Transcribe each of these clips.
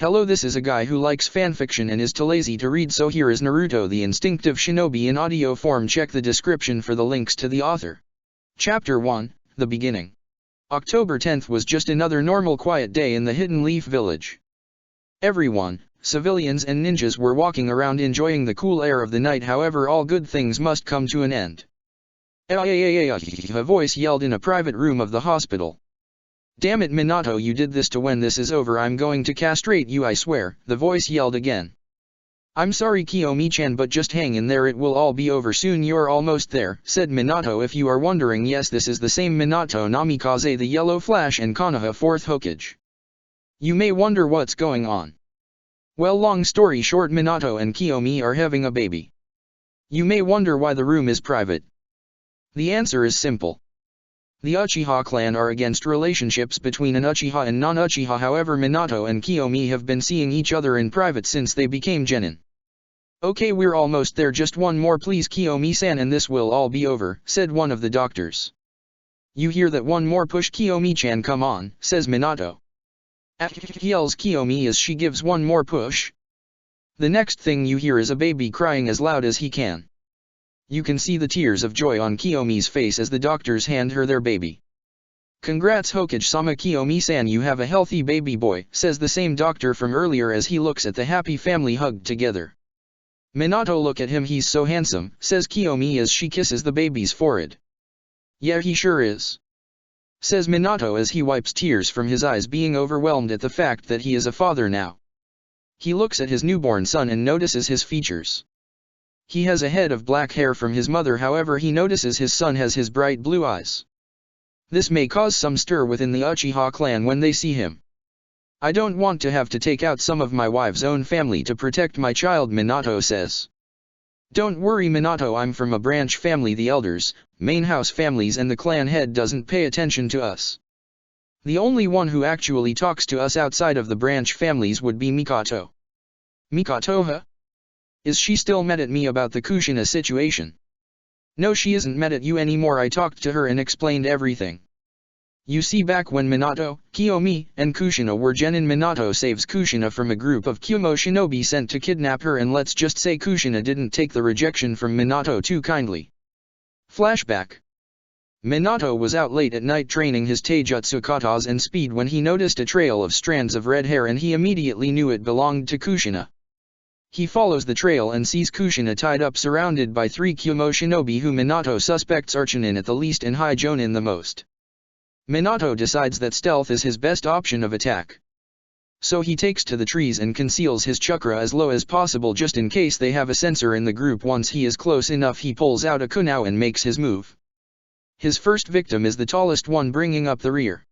Hello, this is a guy who likes fanfiction and is too lazy to read, so here is Naruto the Instinctive Shinobi in audio form. Check the description for the links to the author. Chapter 1, The Beginning. October 10th was just another normal quiet day in the Hidden Leaf Village. Everyone, civilians and ninjas, were walking around enjoying the cool air of the night. However, all good things must come to an end. A voice yelled in a private room of the hospital. "Damn it, Minato, you did this to when this is over I'm going to castrate you, I swear," the voice yelled again. "I'm sorry, Kiyomi-chan, but just hang in there, it will all be over soon, you're almost there," said Minato. If you are wondering, yes, this is the same Minato Namikaze, the Yellow Flash and Konoha 4th Hokage. You may wonder what's going on. Well, long story short, Minato and Kiyomi are having a baby. You may wonder why the room is private. The answer is simple. The Uchiha clan are against relationships between an Uchiha and non-Uchiha. However, Minato and Kiyomi have been seeing each other in private since they became genin. "Okay, we're almost there, just one more please, Kiyomi-san, and this will all be over," said one of the doctors. "You hear that? One more push, Kiyomi-chan, come on," says Minato. Yells Kiyomi as she gives one more push. The next thing you hear is a baby crying as loud as he can. You can see the tears of joy on Kiyomi's face as the doctors hand her their baby. "Congrats, Hokage-sama, Kiyomi-san, you have a healthy baby boy," says the same doctor from earlier as he looks at the happy family hugged together. "Minato, look at him, he's so handsome," says Kiyomi as she kisses the baby's forehead. "Yeah, he sure is," says Minato as he wipes tears from his eyes, being overwhelmed at the fact that he is a father now. He looks at his newborn son and notices his features. He has a head of black hair from his mother, however he notices his son has his bright blue eyes. This may cause some stir within the Uchiha clan when they see him. "I don't want to have to take out some of my wife's own family to protect my child," Minato says. "Don't worry, Minato, I'm from a branch family, the elders, main house families, and the clan head doesn't pay attention to us. The only one who actually talks to us outside of the branch families would be Mikoto." "Mikoto, huh? Is she still mad at me about the Kushina situation?" "No, she isn't mad at you anymore. I talked to her and explained everything. You see, back when Minato, Kiyomi, and Kushina were genin, Minato saves Kushina from a group of Kyumo shinobi sent to kidnap her, and let's just say Kushina didn't take the rejection from Minato too kindly." Flashback. Minato was out late at night training his taijutsu katas and speed when he noticed a trail of strands of red hair, and he immediately knew it belonged to Kushina. He follows the trail and sees Kushina tied up surrounded by 3 Kyumo shinobi who Minato suspects are Chunin at the least and High Jonin the most. Minato decides that stealth is his best option of attack. So he takes to the trees and conceals his chakra as low as possible just in case they have a sensor in the group. Once he is close enough, he pulls out a kunao and makes his move. His first victim is the tallest one, bringing up the rear.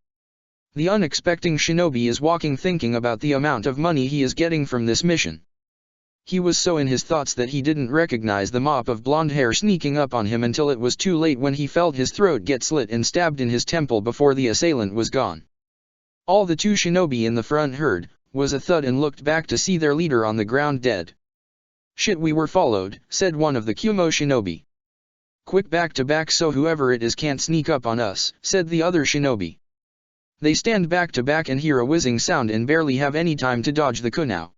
The unexpected shinobi is walking thinking about the amount of money he is getting from this mission. He was so in his thoughts that he didn't recognize the mop of blonde hair sneaking up on him until it was too late, when he felt his throat get slit and stabbed in his temple before the assailant was gone. All the 2 shinobi in the front heard was a thud and looked back to see their leader on the ground dead. "Shit, we were followed," said one of the Kyumo shinobi. "Quick, back to back so whoever it is can't sneak up on us," said the other shinobi. They stand back to back and hear a whizzing sound and barely have any time to dodge the kunao.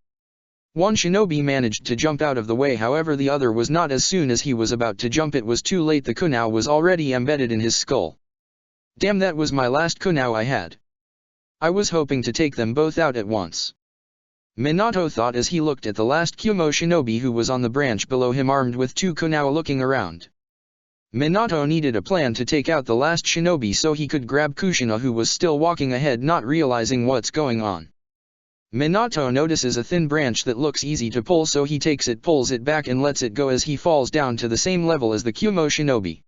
One shinobi managed to jump out of the way, however the other was not. As soon as he was about to jump, it was too late. The kunao was already embedded in his skull. "Damn, that was my last kunao I had. I was hoping to take them both out at once," Minato thought as he looked at the last Kyumo shinobi who was on the branch below him armed with 2 kunao looking around. Minato needed a plan to take out the last shinobi so he could grab Kushina, who was still walking ahead not realizing what's going on. Minato notices a thin branch that looks easy to pull, so he takes it, pulls it back and lets it go as he falls down to the same level as the Kyumo shinobi.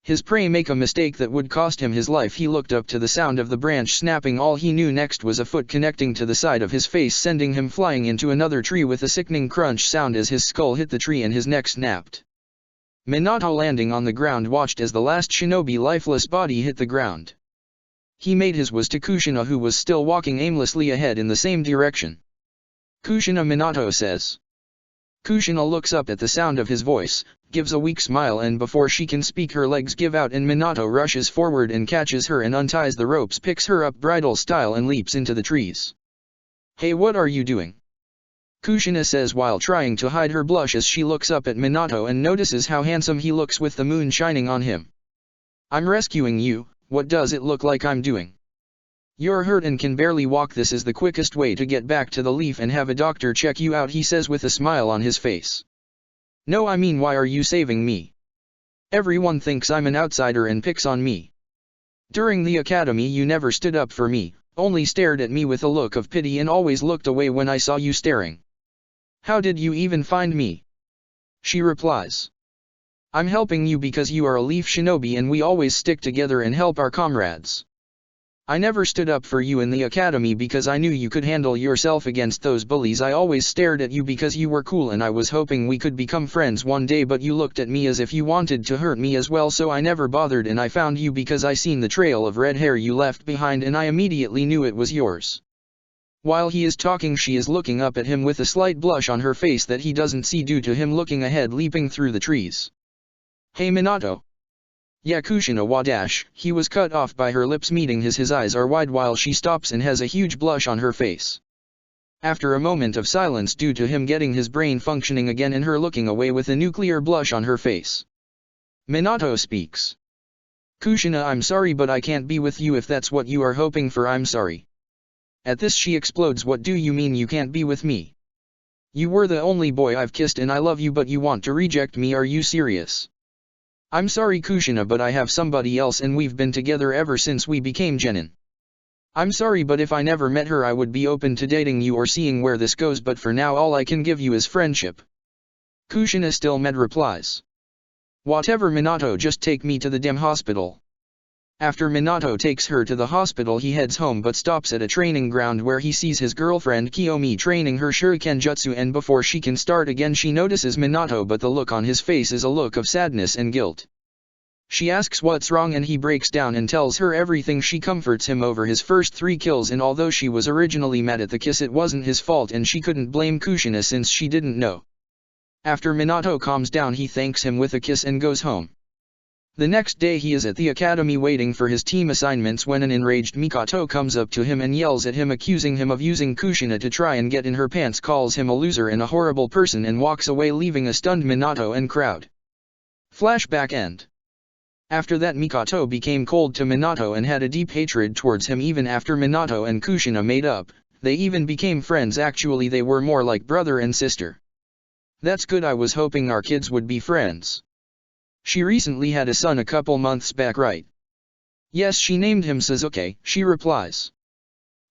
His prey make a mistake that would cost him his life. He looked up to the sound of the branch snapping. All he knew next was a foot connecting to the side of his face, sending him flying into another tree with a sickening crunch sound as his skull hit the tree and his neck snapped. Minato, landing on the ground, watched as the last shinobi lifeless body hit the ground. He made his way to Kushina, who was still walking aimlessly ahead in the same direction. "Kushina," Minato says. Kushina looks up at the sound of his voice, gives a weak smile, and before she can speak her legs give out and Minato rushes forward and catches her and unties the ropes, picks her up bridal style and leaps into the trees. Hey, what are you doing? Kushina says while trying to hide her blush as she looks up at Minato and notices how handsome he looks with the moon shining on him. I'm rescuing you, what does it look like I'm doing? You're hurt and can barely walk. This is the quickest way to get back to the leaf and have a doctor check you out, he says with a smile on his face. No, I mean, why are you saving me? Everyone thinks I'm an outsider and picks on me. During the academy you never stood up for me, only stared at me with a look of pity and always looked away when I saw you staring. How did you even find me? She replies. I'm helping you because you are a leaf shinobi and we always stick together and help our comrades. I never stood up for you in the academy because I knew you could handle yourself against those bullies. I always stared at you because you were cool and I was hoping we could become friends one day, but you looked at me as if you wanted to hurt me as well, so I never bothered, and I found you because I seen the trail of red hair you left behind and I immediately knew it was yours. While he is talking, she is looking up at him with a slight blush on her face that he doesn't see due to him looking ahead leaping through the trees. Hey Minato. Yeah, Kushina wa dash. He was cut off by her lips meeting his eyes are wide while she stops and has a huge blush on her face. After a moment of silence due to him getting his brain functioning again and her looking away with a nuclear blush on her face, Minato speaks. Kushina, I'm sorry but I can't be with you if that's what you are hoping for. I'm sorry. At this she explodes. What do you mean you can't be with me? You were the only boy I've kissed and I love you, but you want to reject me? Are you serious? I'm sorry Kushina, but I have somebody else and we've been together ever since we became genin. I'm sorry, but if I never met her I would be open to dating you or seeing where this goes, but for now all I can give you is friendship. Kushina still mad replies. Whatever Minato, just take me to the damn hospital. After Minato takes her to the hospital he heads home but stops at a training ground where he sees his girlfriend Kiyomi training her shuriken jutsu, and before she can start again she notices Minato, but the look on his face is a look of sadness and guilt. She asks what's wrong and he breaks down and tells her everything. She comforts him over his first 3 kills, and although she was originally mad at the kiss it wasn't his fault and she couldn't blame Kushina since she didn't know. After Minato calms down he thanks him with a kiss and goes home. The next day he is at the academy waiting for his team assignments when an enraged Mikoto comes up to him and yells at him, accusing him of using Kushina to try and get in her pants, calls him a loser and a horrible person, and walks away leaving a stunned Minato and crowd. Flashback end. After that Mikoto became cold to Minato and had a deep hatred towards him. Even after Minato and Kushina made up, they even became friends. Actually they were more like brother and sister. That's good, I was hoping our kids would be friends. She recently had a son a couple months back, right? Yes, she named him Sasuke, she replies.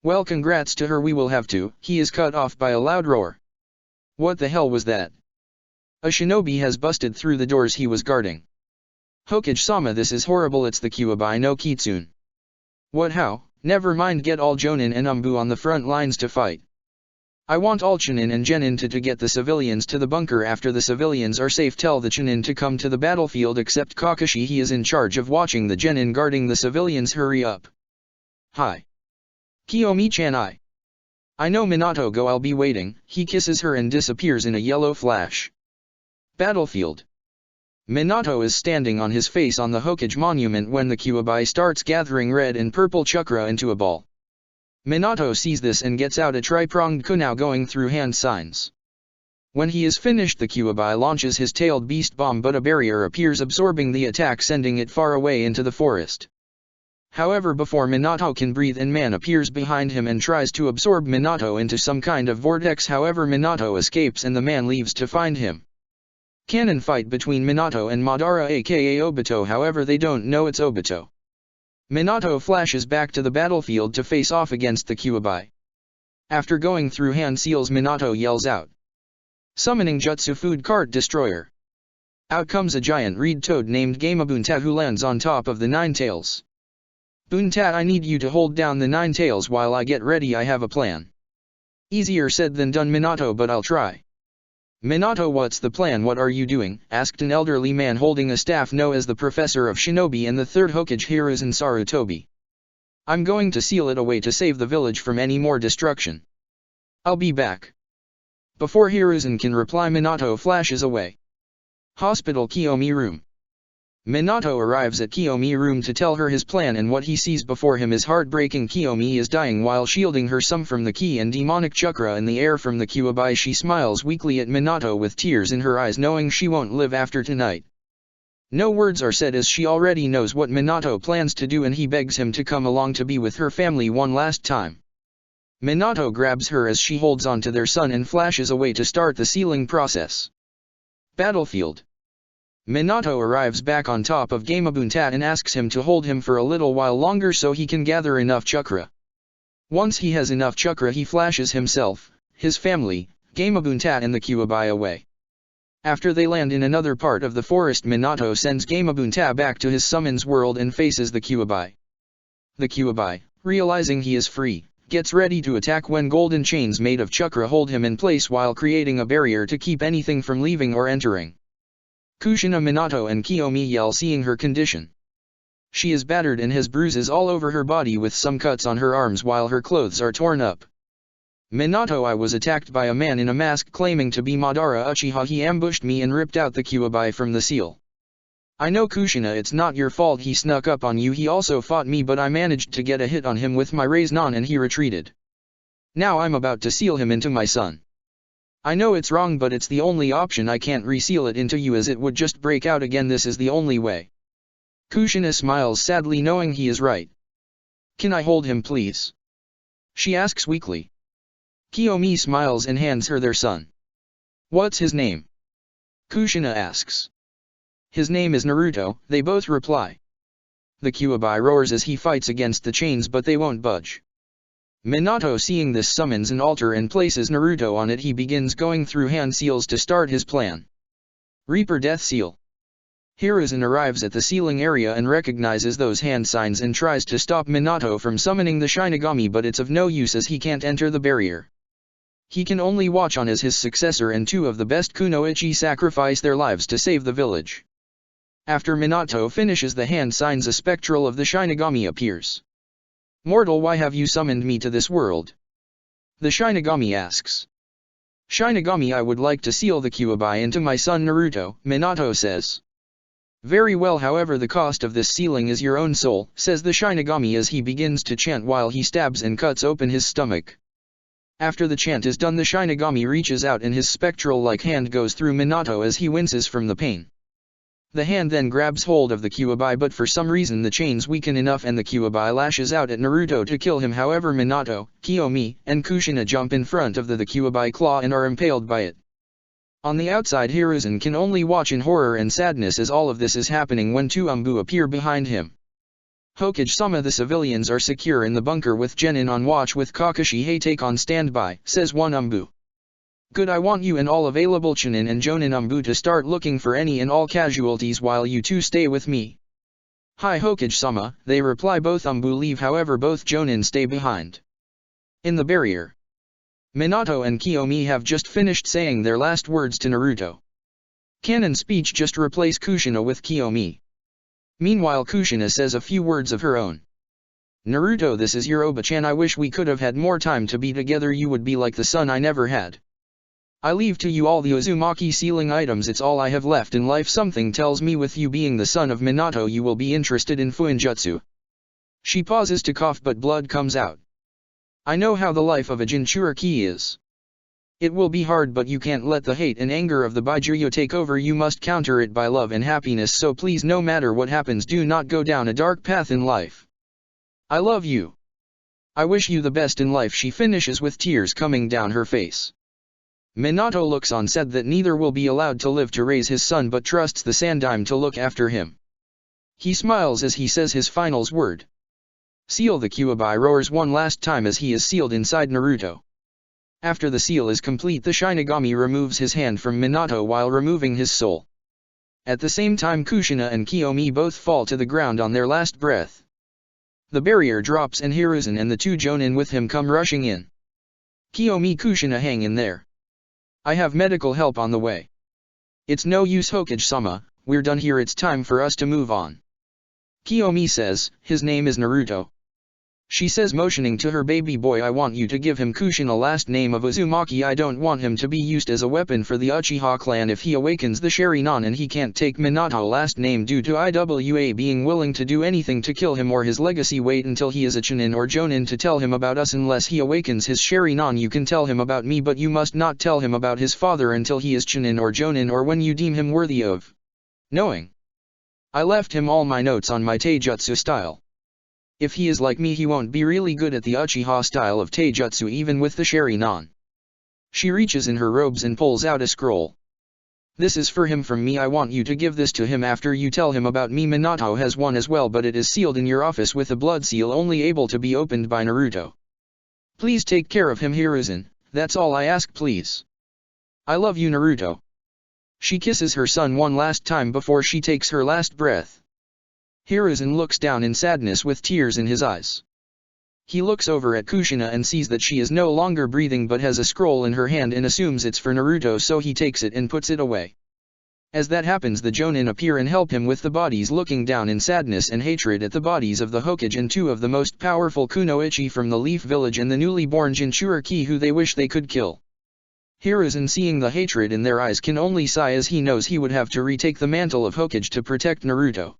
Well, congrats to her, we will have to. He is cut off by a loud roar. What the hell was that? A shinobi has busted through the doors he was guarding. Hokage-sama, this is horrible, it's the Kyuubi no Kitsune. What, how? Never mind, get all Jonin and Umbu on the front lines to fight. I want all Chunin and Genin to get the civilians to the bunker. After the civilians are safe tell the Chunin to come to the battlefield except Kakashi, he is in charge of watching the Genin guarding the civilians. Hurry up. Hi. Kiyomi-chan, I know Minato, go, I'll be waiting. He kisses her and disappears in a yellow flash. Battlefield. Minato is standing on his face on the Hokage monument when the Kyuubi starts gathering red and purple chakra into a ball. Minato sees this and gets out a tri-pronged kunai going through hand signs. When he is finished the Kyuubi launches his tailed beast bomb, but a barrier appears absorbing the attack, sending it far away into the forest. However, before Minato can breathe, a man appears behind him and tries to absorb Minato into some kind of vortex. However, Minato escapes and the man leaves to find him. Cannon fight between Minato and Madara aka Obito, however they don't know it's Obito. Minato flashes back to the battlefield to face off against the Kyuubi. After going through hand seals, Minato yells out. Summoning Jutsu Food Cart Destroyer. Out comes a giant reed toad named Gamabunta who lands on top of the Nine Tails. Bunta, I need you to hold down the Nine Tails while I get ready, I have a plan. Easier said than done Minato, but I'll try. Minato, what's the plan? What are you doing? Asked an elderly man holding a staff known as the Professor of Shinobi and the third Hokage Hiruzen Sarutobi. I'm going to seal it away to save the village from any more destruction. I'll be back. Before Hiruzen can reply, Minato flashes away. Hospital Kiyomi room. Minato arrives at Kiyomi's room to tell her his plan, and what he sees before him is heartbreaking. Kiyomi is dying while shielding her son from the ki and demonic chakra in the air from the Kyuubi. She smiles weakly at Minato with tears in her eyes, knowing she won't live after tonight. No words are said as she already knows what Minato plans to do, and he begs him to come along to be with her family one last time. Minato grabs her as she holds on to their son and flashes away to start the sealing process. Battlefield. Minato arrives back on top of Gamabunta and asks him to hold him for a little while longer so he can gather enough chakra. Once he has enough chakra, he flashes himself, his family, Gamabunta and the Kyuubi away. After they land in another part of the forest, Minato sends Gamabunta back to his summons world and faces the Kyuubi. The Kyuubi, realizing he is free, gets ready to attack when golden chains made of chakra hold him in place while creating a barrier to keep anything from leaving or entering. Kushina, Minato and Kiyomi yell seeing her condition. She is battered and has bruises all over her body with some cuts on her arms while her clothes are torn up. Minato, I was attacked by a man in a mask claiming to be Madara Uchiha. He ambushed me and ripped out the Kyuubi from the seal. I know Kushina, it's not your fault he snuck up on you. He also fought me, but I managed to get a hit on him with my Raise-Non and he retreated. Now I'm about to seal him into my son. I know it's wrong, but it's the only option. I can't reseal it into you as it would just break out again. This is the only way. Kushina smiles sadly knowing he is right. Can I hold him please? She asks weakly. Kiyomi smiles and hands her their son. What's his name? Kushina asks. His name is Naruto, they both reply. The Kyuubi roars as he fights against the chains, but they won't budge. Minato, seeing this, summons an altar and places Naruto on it. He begins going through hand seals to start his plan. Reaper Death Seal. Hiruzen arrives at the sealing area and recognizes those hand signs and tries to stop Minato from summoning the Shinigami, but it's of no use as he can't enter the barrier. He can only watch on as his successor and two of the best kunoichi sacrifice their lives to save the village. After Minato finishes the hand signs, a spectral of the Shinigami appears. Mortal, why have you summoned me to this world? The Shinigami asks. Shinigami, I would like to seal the Kyuubi into my son Naruto, Minato says. Very well, however the cost of this sealing is your own soul, says the Shinigami as he begins to chant while he stabs and cuts open his stomach. After the chant is done, the Shinigami reaches out and his spectral-like hand goes through Minato as he winces from the pain. The hand then grabs hold of the Kyuubi, but for some reason the chains weaken enough and the Kyuubi lashes out at Naruto to kill him. However, Minato, Kiyomi, and Kushina jump in front of the Kyuubi claw and are impaled by it. On the outside, Hiruzen can only watch in horror and sadness as all of this is happening when two Umbu appear behind him. Hokage-sama, the civilians are secure in the bunker with Genin on watch with Kakashi Hatake on standby, says one Umbu. Good, I want you and all available Chunin and Jonin Umbu to start looking for any and all casualties while you two stay with me. Hi Hokage-sama, they reply. Both Umbu leave, however both Jonin stay behind. In the barrier, Minato and Kiyomi have just finished saying their last words to Naruto. Canon speech just replace Kushina with Kiyomi. Meanwhile Kushina says a few words of her own. Naruto, this is your Oba-chan. I wish we could have had more time to be together. You would be like the son I never had. I leave to you all the Uzumaki sealing items, it's all I have left in life. Something tells me with you being the son of Minato you will be interested in Fuinjutsu. She pauses to cough but blood comes out. I know how the life of a Jinchuriki is. It will be hard, but you can't let the hate and anger of the Baijuyo take over. You must counter it by love and happiness, so please, no matter what happens, do not go down a dark path in life. I love you. I wish you the best in life, she finishes with tears coming down her face. Minato looks on, said that neither will be allowed to live to raise his son but trusts the Sandaime to look after him. He smiles as he says his final word. Seal. The Kyuubi roars one last time as he is sealed inside Naruto. After the seal is complete, the Shinigami removes his hand from Minato while removing his soul. At the same time, Kushina and Kiyomi both fall to the ground on their last breath. The barrier drops and Hiruzen and the two Jonin with him come rushing in. Kiyomi, Kushina, hang in there. I have medical help on the way. It's no use Hokage-sama, we're done here, it's time for us to move on. Kiyomi says, his name is Naruto. She says, motioning to her baby boy, I want you to give him Kushina last name of Uzumaki. I don't want him to be used as a weapon for the Uchiha clan if he awakens the Sharingan, and he can't take Minato last name due to IWA being willing to do anything to kill him or his legacy. Wait until he is a Chunin or Jonin to tell him about us. Unless he awakens his Sharingan, you can tell him about me, but you must not tell him about his father until he is Chunin or Jonin, or when you deem him worthy of knowing. I left him all my notes on my Taijutsu style. If he is like me, he won't be really good at the Uchiha style of Taijutsu even with the Sharingan. She reaches in her robes and pulls out a scroll. This is for him from me. I want you to give this to him after you tell him about me. Minato has one as well, but it is sealed in your office with a blood seal only able to be opened by Naruto. Please take care of him, Hiruzen. That's all I ask, please. I love you, Naruto. She kisses her son one last time before she takes her last breath. Hiruzen looks down in sadness with tears in his eyes. He looks over at Kushina and sees that she is no longer breathing but has a scroll in her hand and assumes it's for Naruto, so he takes it and puts it away. As that happens, the Jonin appear and help him with the bodies, looking down in sadness and hatred at the bodies of the Hokage and two of the most powerful Kunoichi from the Leaf Village and the newly born Jinchuriki who they wish they could kill. Hiruzen, seeing the hatred in their eyes, can only sigh as he knows he would have to retake the mantle of Hokage to protect Naruto.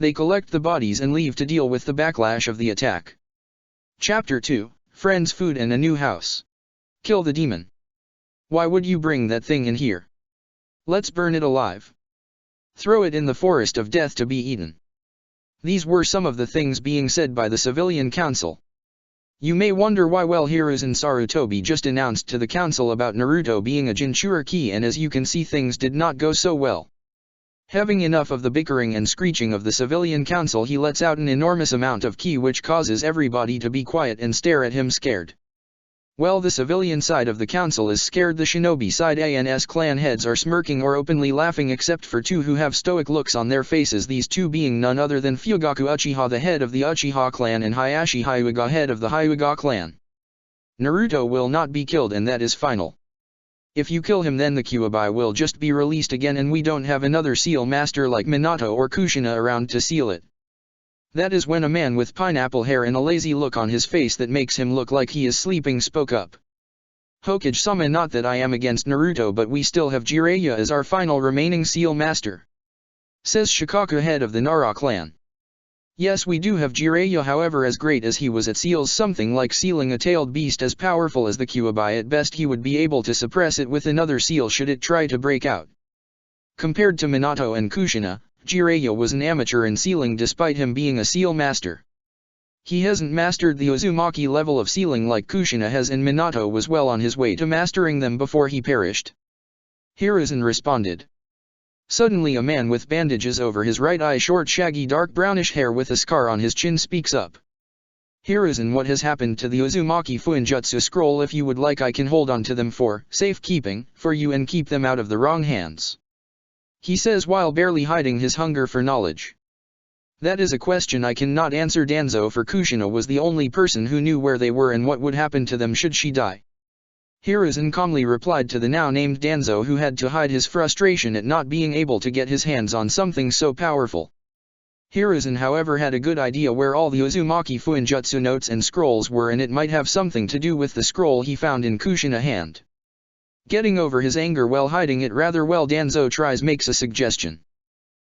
They collect the bodies and leave to deal with the backlash of the attack. Chapter 2, Friends, Food and a New House. Kill the demon. Why would you bring that thing in here? Let's burn it alive. Throw it in the forest of death to be eaten. These were some of the things being said by the civilian council. You may wonder why. Well, Hiruzen Sarutobi just announced to the council about Naruto being a Jinchuriki, and as you can see, things did not go so well. Having enough of the bickering and screeching of the civilian council, he lets out an enormous amount of ki which causes everybody to be quiet and stare at him scared. Well, the civilian side of the council is scared. The shinobi side ANS clan heads are smirking or openly laughing except for two who have stoic looks on their faces, these two being none other than Fugaku Uchiha, the head of the Uchiha clan, and Hayashi Hyuga, head of the Hyuga clan. Naruto will not be killed, and that is final. If you kill him, then the Kyuubi will just be released again, and we don't have another seal master like Minato or Kushina around to seal it. That is when a man with pineapple hair and a lazy look on his face that makes him look like he is sleeping spoke up. Hokage-sama, not that I am against Naruto, but we still have Jiraiya as our final remaining seal master. Says Shikaku, head of the Nara clan. Yes, we do have Jiraiya, however, as great as he was at seals, something like sealing a tailed beast as powerful as the Kyuubi, at best he would be able to suppress it with another seal should it try to break out. Compared to Minato and Kushina, Jiraiya was an amateur in sealing despite him being a seal master. He hasn't mastered the Uzumaki level of sealing like Kushina has, and Minato was well on his way to mastering them before he perished. Hiruzen responded. Suddenly a man with bandages over his right eye, short shaggy dark brownish hair with a scar on his chin, speaks up. Hiruzen, what has happened to the Uzumaki Fuinjutsu scroll? If you would like, I can hold on to them for safekeeping for you and keep them out of the wrong hands. He says while barely hiding his hunger for knowledge. That is a question I cannot answer, Danzo, for Kushina was the only person who knew where they were and what would happen to them should she die. Hiruzen calmly replied to the now named Danzo, who had to hide his frustration at not being able to get his hands on something so powerful. Hiruzen, however, had a good idea where all the Uzumaki Fuinjutsu notes and scrolls were, and it might have something to do with the scroll he found in Kushina's hand. Getting over his anger while hiding it rather well, Danzo makes a suggestion.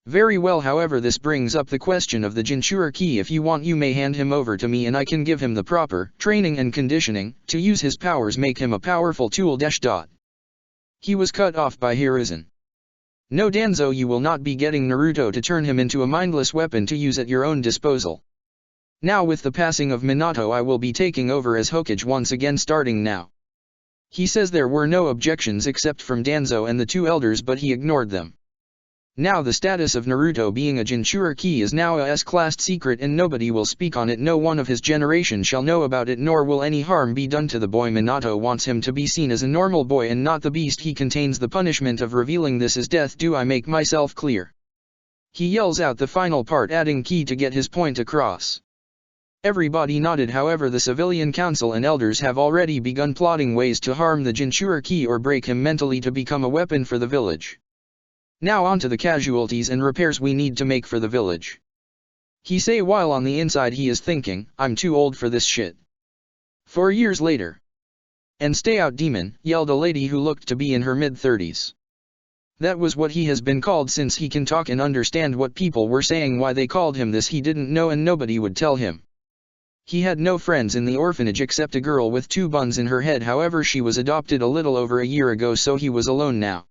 Very well, however, this brings up the question of the Jinchuriki. If you want, you may hand him over to me and I can give him the proper training and conditioning to use his powers, make him a powerful tool. He was cut off by Hiruzen. No, Danzo, you will not be getting Naruto to turn him into a mindless weapon to use at your own disposal. Now with the passing of Minato, I will be taking over as Hokage once again, starting now. He says there were no objections except from Danzo and the two elders, but he ignored them. Now the status of Naruto being a Jinchuriki is now a S-classed secret, and nobody will speak on it. No one of his generation shall know about it, nor will any harm be done to the boy. Minato wants him to be seen as a normal boy and not the beast he contains. The punishment of revealing this is death. Do I make myself clear? He yells out the final part, adding key to get his point across. Everybody nodded. However, the civilian council and elders have already begun plotting ways to harm the Jinchuriki or break him mentally to become a weapon for the village. Now on to the casualties and repairs we need to make for the village. He say while on the inside he is thinking, I'm too old for this shit. 4 years later. And stay out demon, yelled a lady who looked to be in her mid-30s. That was what he has been called since he can talk and understand what people were saying. Why they called him this he didn't know and nobody would tell him. He had no friends in the orphanage except a girl with 2 buns in her head. However, she was adopted a little over a year ago, so he was alone now.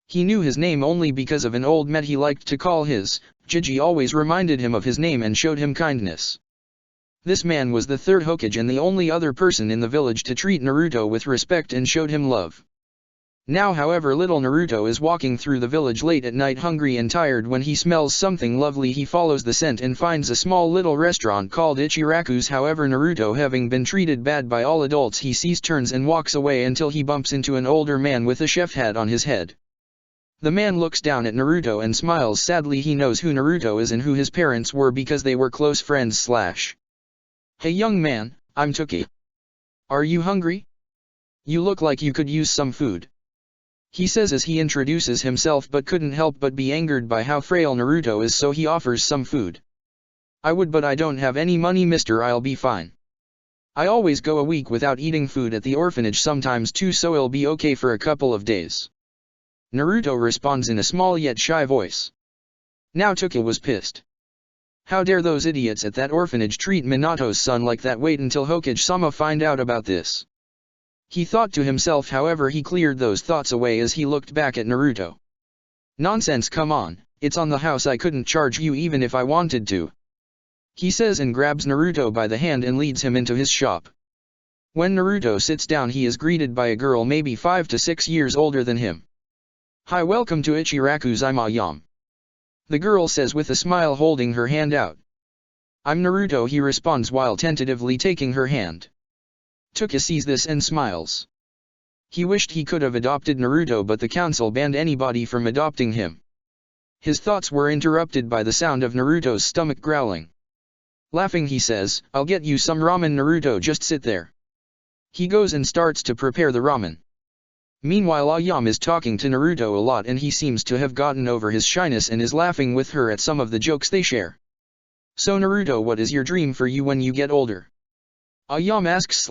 He knew his name only because of an old mate he liked to call his. Gigi always reminded him of his name and showed him kindness. This man was the 3rd Hokage and the only other person in the village to treat Naruto with respect and showed him love. Now however, little Naruto is walking through the village late at night, hungry and tired. When he smells something lovely, he follows the scent and finds a small little restaurant called Ichiraku's. However, Naruto, having been treated bad by all adults, he sees, turns and walks away until he bumps into an older man with a chef hat on his head. The man looks down at Naruto and smiles sadly. He knows who Naruto is and who his parents were because they were close friends. Hey young man, I'm Tuki. Are you hungry? You look like you could use some food. He says as he introduces himself, but couldn't help but be angered by how frail Naruto is, so he offers some food. I would, but I don't have any money, mister. I'll be fine. I always go a week without eating food at the orphanage, sometimes 2, so it'll be okay for a couple of days. Naruto responds in a small yet shy voice. Now Tuki was pissed. How dare those idiots at that orphanage treat Minato's son like that? Wait until Hokage-sama find out about this. He thought to himself. However, he cleared those thoughts away as he looked back at Naruto. Nonsense, come on, it's on the house. I couldn't charge you even if I wanted to. He says and grabs Naruto by the hand and leads him into his shop. When Naruto sits down, he is greeted by a girl maybe 5 to 6 years older than him. Hi, welcome to Ichiraku's. I'm Ayam. The girl says with a smile, holding her hand out. I'm Naruto, he responds while tentatively taking her hand. Tuki sees this and smiles. He wished he could have adopted Naruto, but the council banned anybody from adopting him. His thoughts were interrupted by the sound of Naruto's stomach growling. Laughing, he says, I'll get you some ramen. Naruto, just sit there. He goes and starts to prepare the ramen. Meanwhile, Ayam is talking to Naruto a lot and he seems to have gotten over his shyness and is laughing with her at some of the jokes they share. So Naruto, what is your dream for you when you get older? Ayam asks.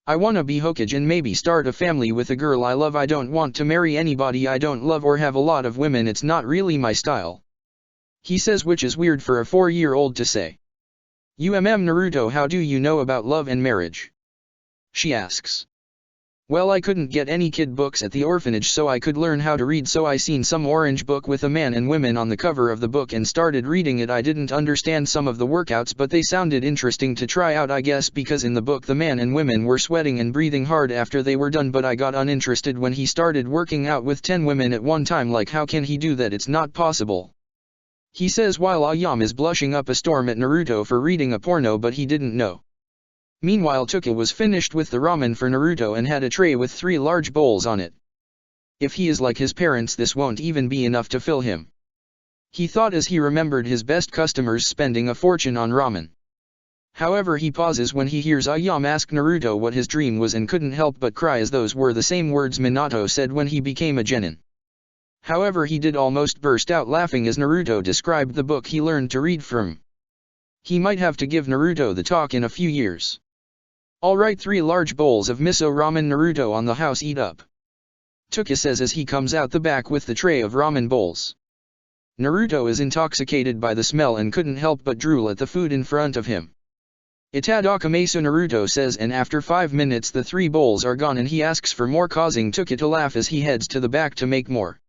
I wanna be Hokage and maybe start a family with a girl I love. I don't want to marry anybody I don't love or have a lot of women. It's not really my style. He says, which is weird for a 4-year-old to say. Naruto, how do you know about love and marriage? She asks. Well, I couldn't get any kid books at the orphanage, so I could learn how to read, so I seen some orange book with a man and women on the cover of the book and started reading it. I didn't understand some of the workouts, but they sounded interesting to try out, I guess because in the book the man and women were sweating and breathing hard after they were done, but I got uninterested when he started working out with 10 women at one time. Like, how can he do that? It's not possible. He says while Ayam is blushing up a storm at Naruto for reading a porno, but he didn't know. Meanwhile, Tuki was finished with the ramen for Naruto and had a tray with 3 large bowls on it. If he is like his parents, this won't even be enough to fill him. He thought as he remembered his best customers spending a fortune on ramen. However, he pauses when he hears Ayam ask Naruto what his dream was and couldn't help but cry, as those were the same words Minato said when he became a genin. However, he did almost burst out laughing as Naruto described the book he learned to read from. He might have to give Naruto the talk in a few years. Alright, 3 large bowls of miso ramen. Naruto on the house, eat up. Tuki says as he comes out the back with the tray of ramen bowls. Naruto is intoxicated by the smell and couldn't help but drool at the food in front of him. Itadakamesu, Naruto says, and after 5 minutes the 3 bowls are gone and he asks for more, causing Tuki to laugh as he heads to the back to make more.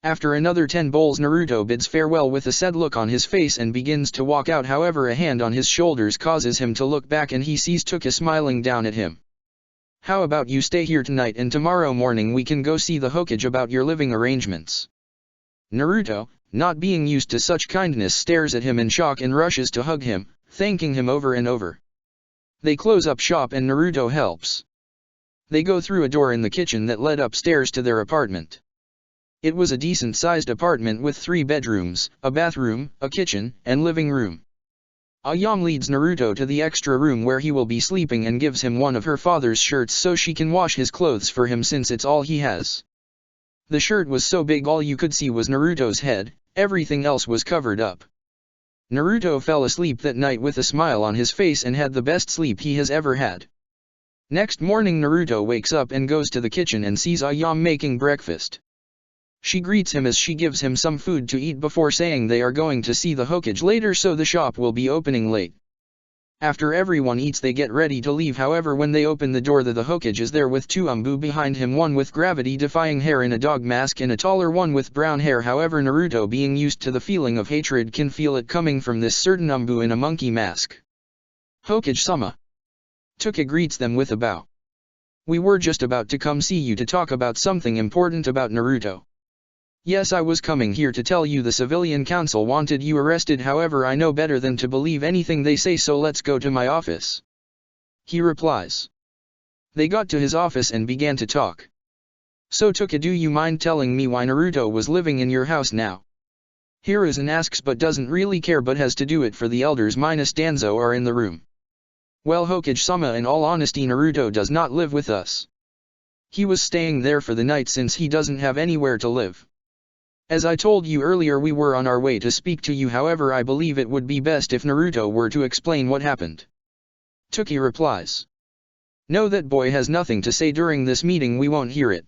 After another 10 bowls, Naruto bids farewell with a sad look on his face and begins to walk out. However, a hand on his shoulders causes him to look back and he sees Tuki smiling down at him. How about you stay here tonight and tomorrow morning we can go see the Hokage about your living arrangements? Naruto, not being used to such kindness, stares at him in shock and rushes to hug him, thanking him over and over. They close up shop and Naruto helps. They go through a door in the kitchen that led upstairs to their apartment. It was a decent-sized apartment with 3 bedrooms, a bathroom, a kitchen, and living room. Ayam leads Naruto to the extra room where he will be sleeping and gives him one of her father's shirts so she can wash his clothes for him since it's all he has. The shirt was so big all you could see was Naruto's head, everything else was covered up. Naruto fell asleep that night with a smile on his face and had the best sleep he has ever had. Next morning Naruto wakes up and goes to the kitchen and sees Ayame making breakfast. She greets him as she gives him some food to eat before saying they are going to see the Hokage later, so the shop will be opening late. After everyone eats they get ready to leave, however when they open the door the Hokage is there with two Umbu behind him, one with gravity-defying hair in a dog mask and a taller one with brown hair. However Naruto, being used to the feeling of hatred, can feel it coming from this certain Umbu in a monkey mask. "Hokage-sama." Tuka greets them with a bow. "We were just about to come see you to talk about something important about Naruto." "Yes, I was coming here to tell you the civilian council wanted you arrested, however I know better than to believe anything they say, so let's go to my office," he replies. They got to his office and began to talk. "So Tuka, do you mind telling me why Naruto was living in your house now?" Hiruzen asks, but doesn't really care, but has to do it for the elders minus Danzo are in the room. "Well Hokage-sama, in all honesty Naruto does not live with us. He was staying there for the night since he doesn't have anywhere to live. As I told you earlier, we were on our way to speak to you, however I believe it would be best if Naruto were to explain what happened." Tuki replies. "No, that boy has nothing to say during this meeting, we won't hear it,"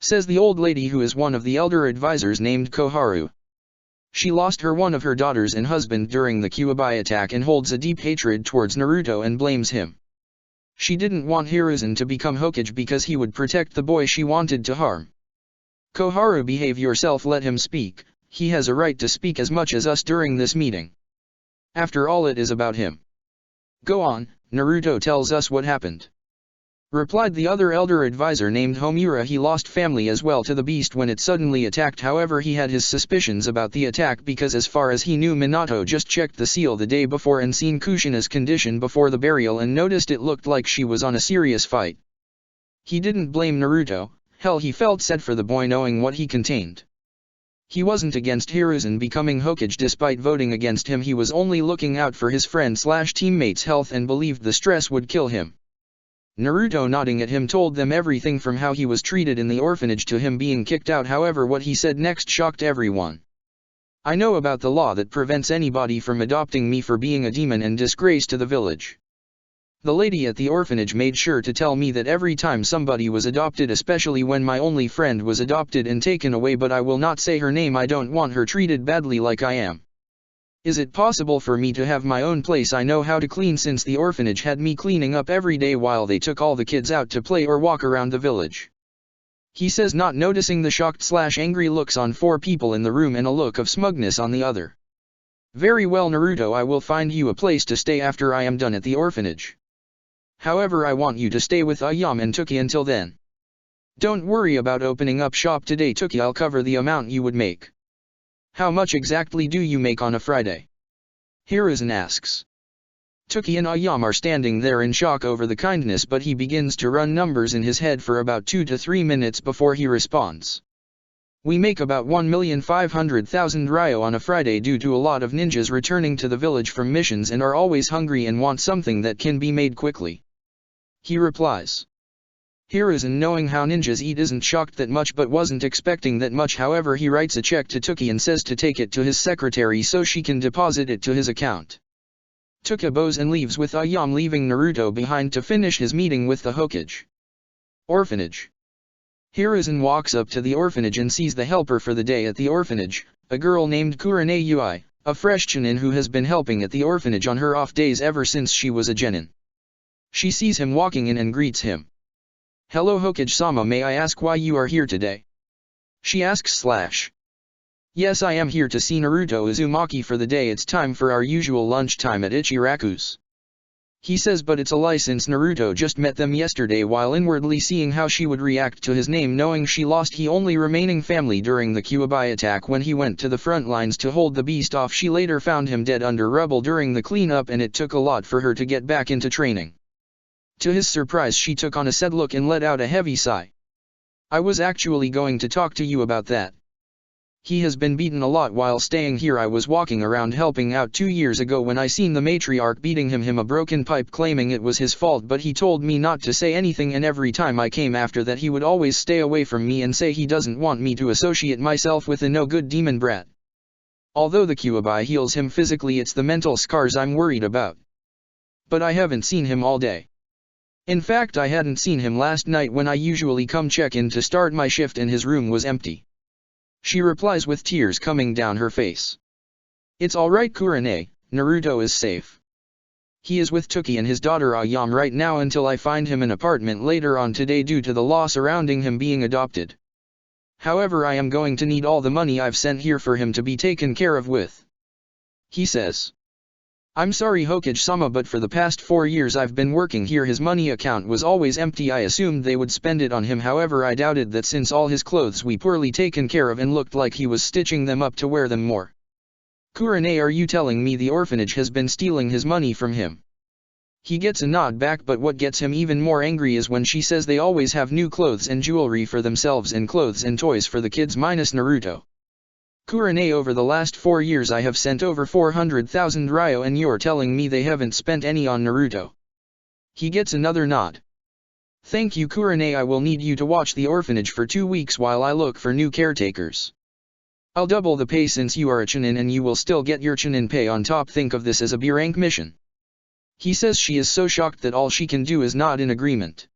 says the old lady who is one of the elder advisors named Koharu. She lost one of her daughters and husband during the Kyuubi attack and holds a deep hatred towards Naruto and blames him. She didn't want Hiruzen to become Hokage because he would protect the boy she wanted to harm. "Koharu, behave yourself, let him speak, he has a right to speak as much as us during this meeting. After all, it is about him." "Go on, Naruto tells us what happened," replied the other elder advisor named Homura. He lost family as well to the beast when it suddenly attacked, however he had his suspicions about the attack because as far as he knew Minato just checked the seal the day before and seen Kushina's condition before the burial and noticed it looked like she was on a serious fight. He didn't blame Naruto. Hell, he felt sad for the boy knowing what he contained. He wasn't against Hiruzen becoming Hokage despite voting against him, he was only looking out for his friend/teammate's health and believed the stress would kill him. Naruto, nodding at him, told them everything from how he was treated in the orphanage to him being kicked out. However, what he said next shocked everyone. "I know about the law that prevents anybody from adopting me for being a demon and disgrace to the village. The lady at the orphanage made sure to tell me that every time somebody was adopted, especially when my only friend was adopted and taken away, but I will not say her name, I don't want her treated badly like I am. Is it possible for me to have my own place I know how to clean, since the orphanage had me cleaning up every day while they took all the kids out to play or walk around the village?" He says, not noticing the shocked/angry looks on four people in the room and a look of smugness on the other. "Very well Naruto, I will find you a place to stay after I am done at the orphanage. However, I want you to stay with Ayame and Tuki until then. Don't worry about opening up shop today Tuki, I'll cover the amount you would make." "How much exactly do you make on a Friday?" Hiruzen asks. Tuki and Ayame are standing there in shock over the kindness, but he begins to run numbers in his head for about 2 to 3 minutes before he responds. "We make about 1,500,000 ryo on a Friday due to a lot of ninjas returning to the village from missions and are always hungry and want something that can be made quickly," he replies. Hiruzen, knowing how ninjas eat, isn't shocked that much but wasn't expecting that much. However, he writes a check to Tuki and says to take it to his secretary so she can deposit it to his account. Tuka bows and leaves with Ayame, leaving Naruto behind to finish his meeting with the Hokage. Orphanage. Hiruzen walks up to the orphanage and sees the helper for the day at the orphanage, a girl named Kurane Yui, a fresh chunin who has been helping at the orphanage on her off days ever since she was a genin. She sees him walking in and greets him. "Hello Hokage-sama, may I ask why you are here today?" she asks. "Yes, I am here to see Naruto Uzumaki for the day. It's time for our usual lunchtime at Ichiraku's," he says, but it's a lie since Naruto just met them yesterday, while inwardly seeing how she would react to his name knowing she lost his only remaining family during the Kyuubi attack when he went to the front lines to hold the beast off. She later found him dead under rubble during the cleanup and it took a lot for her to get back into training. To his surprise, she took on a sad look and let out a heavy sigh. "I was actually going to talk to you about that. He has been beaten a lot while staying here. I was walking around helping out 2 years ago when I seen the matriarch beating him a broken pipe claiming it was his fault, but he told me not to say anything, and every time I came after that he would always stay away from me and say he doesn't want me to associate myself with a no-good demon brat. Although the Kyuubi heals him physically, it's the mental scars I'm worried about. But I haven't seen him all day. In fact, I hadn't seen him last night when I usually come check in to start my shift and his room was empty. She replies with tears coming down her face. It's alright Kurane, Naruto is safe. He is with Tuki and his daughter Ayam right now until I find him an apartment later on today due to the law surrounding him being adopted. However, I am going to need all the money I've sent here for him to be taken care of with. He says. I'm sorry Hokage-sama, but for the past 4 years I've been working here. His money account was always empty. I assumed they would spend it on him, however I doubted that since all his clothes we poorly taken care of and looked like he was stitching them up to wear them more. Kurane, are you telling me the orphanage has been stealing his money from him? He gets a nod back, but what gets him even more angry is when she says they always have new clothes and jewelry for themselves and clothes and toys for the kids minus Naruto. Kurane, over the last 4 years I have sent over 400,000 ryo and you're telling me they haven't spent any on Naruto. He gets another nod. Thank you Kurane, I will need you to watch the orphanage for 2 weeks while I look for new caretakers. I'll double the pay since you are a Chunin and you will still get your Chunin pay on top. Think of this as a B rank mission. He says she is so shocked that all she can do is nod in agreement.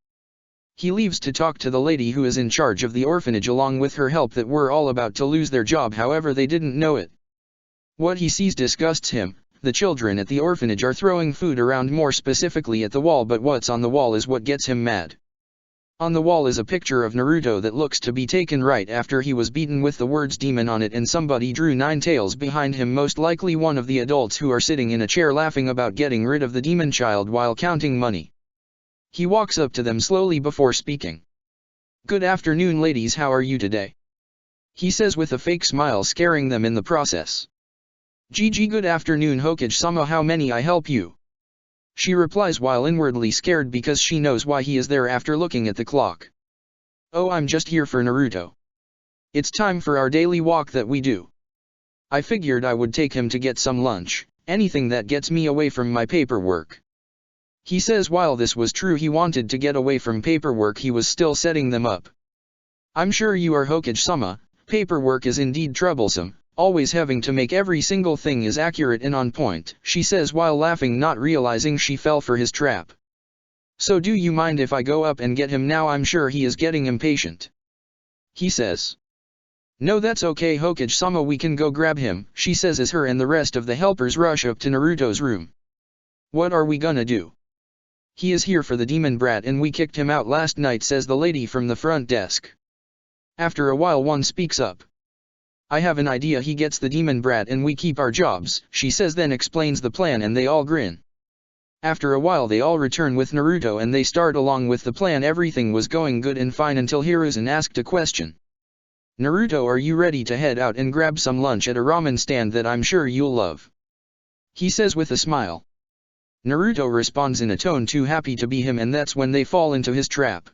He leaves to talk to the lady who is in charge of the orphanage along with her help that were all about to lose their job, however they didn't know it. What he sees disgusts him. The children at the orphanage are throwing food around, more specifically at the wall, but what's on the wall is what gets him mad. On the wall is a picture of Naruto that looks to be taken right after he was beaten with the words demon on it, and somebody drew 9 tails behind him, most likely one of the adults who are sitting in a chair laughing about getting rid of the demon child while counting money. He walks up to them slowly before speaking. Good afternoon ladies, how are you today? He says with a fake smile, scaring them in the process. GG, good afternoon Hokage-sama, how may I help you? She replies while inwardly scared because she knows why he is there after looking at the clock. Oh, I'm just here for Naruto. It's time for our daily walk that we do. I figured I would take him to get some lunch, anything that gets me away from my paperwork. He says while this was true he wanted to get away from paperwork, he was still setting them up. I'm sure you are Hokage-sama, paperwork is indeed troublesome, always having to make every single thing is accurate and on point, she says while laughing, not realizing she fell for his trap. So do you mind if I go up and get him now? I'm sure he is getting impatient. He says. No, that's okay Hokage-sama, we can go grab him, she says as her and the rest of the helpers rush up to Naruto's room. What are we gonna do? He is here for the demon brat and we kicked him out last night, says the lady from the front desk. After a while one speaks up. I have an idea, he gets the demon brat and we keep our jobs, she says, then explains the plan and they all grin. After a while they all return with Naruto and they start along with the plan. Everything was going good and fine until Hiruzen asked a question. Naruto, are you ready to head out and grab some lunch at a ramen stand that I'm sure you'll love? He says with a smile. Naruto responds in a tone too happy to be him, and that's when they fall into his trap.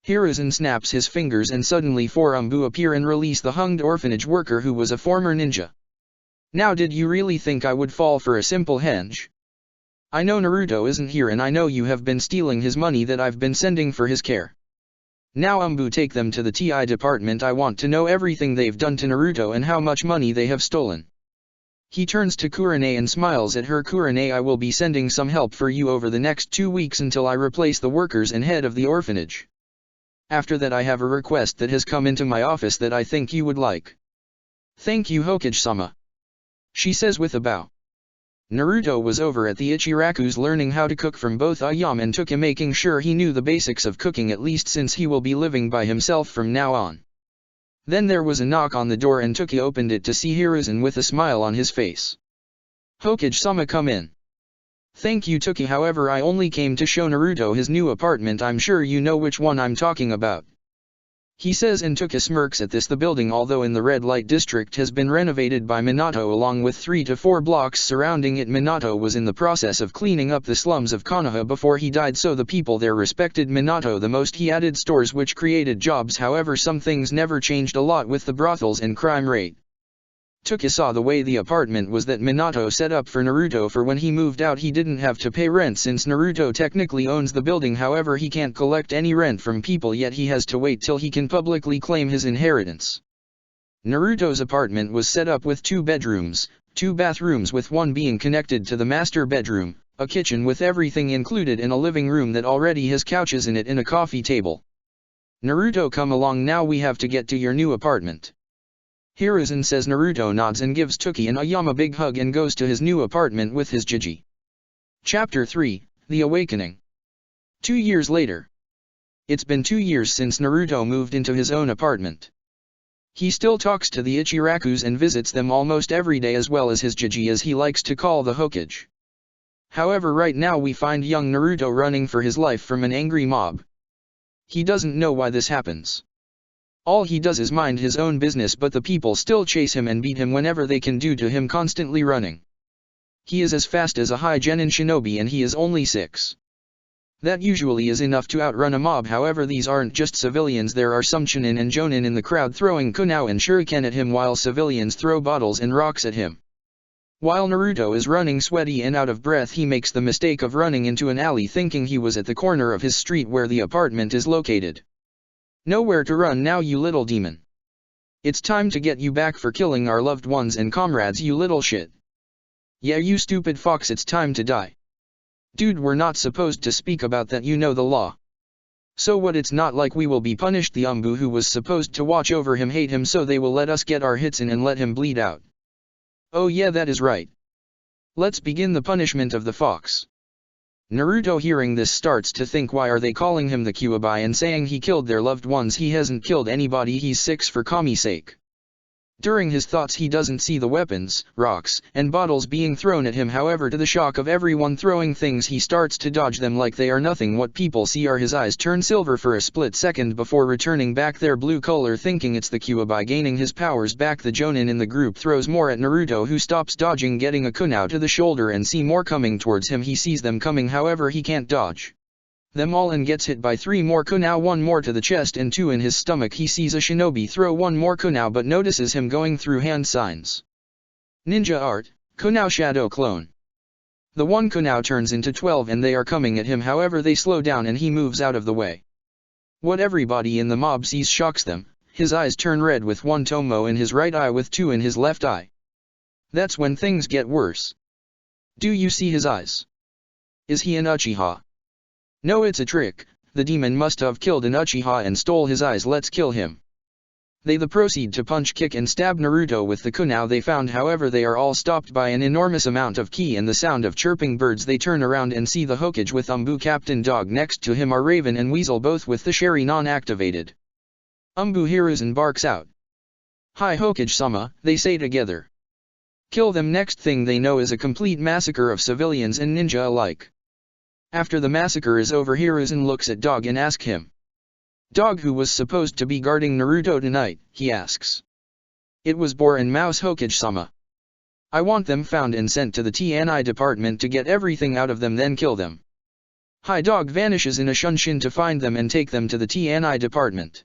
Hiruzen snaps his fingers and suddenly 4 Umbu appear and release the hunged orphanage worker who was a former ninja. Now did you really think I would fall for a simple henge? I know Naruto isn't here and I know you have been stealing his money that I've been sending for his care. Now Umbu, take them to the TI department, I want to know everything they've done to Naruto and how much money they have stolen. He turns to Kurane and smiles at her. Kurane, I will be sending some help for you over the next 2 weeks until I replace the workers and head of the orphanage. After that I have a request that has come into my office that I think you would like. Thank you Hokage-sama. She says with a bow. Naruto was over at the Ichiraku's learning how to cook from both Ayam and Tuki, making sure he knew the basics of cooking, at least since he will be living by himself from now on. Then there was a knock on the door and Tuki opened it to see Hiruzen with a smile on his face. Hokage-sama, come in. Thank you Tuki, however I only came to show Naruto his new apartment, I'm sure you know which one I'm talking about. He says, and Tuki smirks at this. The building, although in the red light district, has been renovated by Minato along with 3 to 4 blocks surrounding it. Minato was in the process of cleaning up the slums of Konoha before he died, so the people there respected Minato the most. He added stores which created jobs, however some things never changed a lot with the brothels and crime rate. Tuki saw the way the apartment was that Minato set up for Naruto, for when he moved out he didn't have to pay rent since Naruto technically owns the building, however he can't collect any rent from people yet, he has to wait till he can publicly claim his inheritance. Naruto's apartment was set up with 2 bedrooms, 2 bathrooms with one being connected to the master bedroom, a kitchen with everything included in a living room that already has couches in it and a coffee table. Naruto, come along now, we have to get to your new apartment. Hiruzen says. Naruto nods and gives Toki and Ayama a big hug and goes to his new apartment with his Jiji. Chapter 3, The Awakening. 2 years later. It's been 2 years since Naruto moved into his own apartment. He still talks to the Ichirakus and visits them almost every day, as well as his Jiji, as he likes to call the Hokage. However, right now we find young Naruto running for his life from an angry mob. He doesn't know why this happens. All he does is mind his own business, but the people still chase him and beat him whenever they can due to him constantly running. He is as fast as a high genin shinobi and he is only 6. That usually is enough to outrun a mob. However, these aren't just civilians, there are some chunin and jonin in the crowd throwing kunao and shuriken at him, while civilians throw bottles and rocks at him. While Naruto is running sweaty and out of breath, he makes the mistake of running into an alley, thinking he was at the corner of his street where the apartment is located. Nowhere to run now, you little demon. It's time to get you back for killing our loved ones and comrades, you little shit. Yeah, you stupid fox, it's time to die. Dude, we're not supposed to speak about that, you know the law. So what? It's not like we will be punished. The Umbu who was supposed to watch over him hate him, so they will let us get our hits in and let him bleed out. Oh yeah, that is right. Let's begin the punishment of the fox. Naruto, hearing this, starts to think, why are they calling him the Kyuubi and saying he killed their loved ones? He hasn't killed anybody, he's 6 for Kami's sake. During his thoughts he doesn't see the weapons, rocks, and bottles being thrown at him. However, to the shock of everyone throwing things, he starts to dodge them like they are nothing. What people see are his eyes turn silver for a split second before returning back their blue color, thinking it's the Kyuubi gaining his powers back. The jonin in the group throws more at Naruto, who stops dodging, getting a kunao to the shoulder, and see more coming towards him. He sees them coming, however he can't dodge them all and gets hit by 3 more kunao, 1 more to the chest and 2 in his stomach. He sees a shinobi throw 1 more kunao but notices him going through hand signs. Ninja art, kunao shadow clone. The 1 kunao turns into 12 and they are coming at him, however they slow down and he moves out of the way. What everybody in the mob sees shocks them. His eyes turn red with 1 tomo in his right eye with 2 in his left eye. That's when things get worse. Do you see his eyes? Is he an Uchiha? No, it's a trick. The demon must have killed an Uchiha and stole his eyes. Let's kill him. They proceed to punch, kick and stab Naruto with the kunao they found. However, they are all stopped by an enormous amount of ki and the sound of chirping birds. They turn around and see the Hokage with Umbu Captain Dog. Next to him are Raven and Weasel, both with the Sharingan activated. Umbu Hiruzen barks out. "Hi Hokage-sama," they say together. Kill them. Next thing they know is a complete massacre of civilians and ninja alike. After the massacre is over, Hiruzen looks at Dog and asks him. "Dog, who was supposed to be guarding Naruto tonight?" he asks. "It was Boar and Mouse, Hokage-sama. I want them found and sent to the TNI department to get everything out of them, then kill them." Hi Dog vanishes in a shunshin to find them and take them to the TNI department.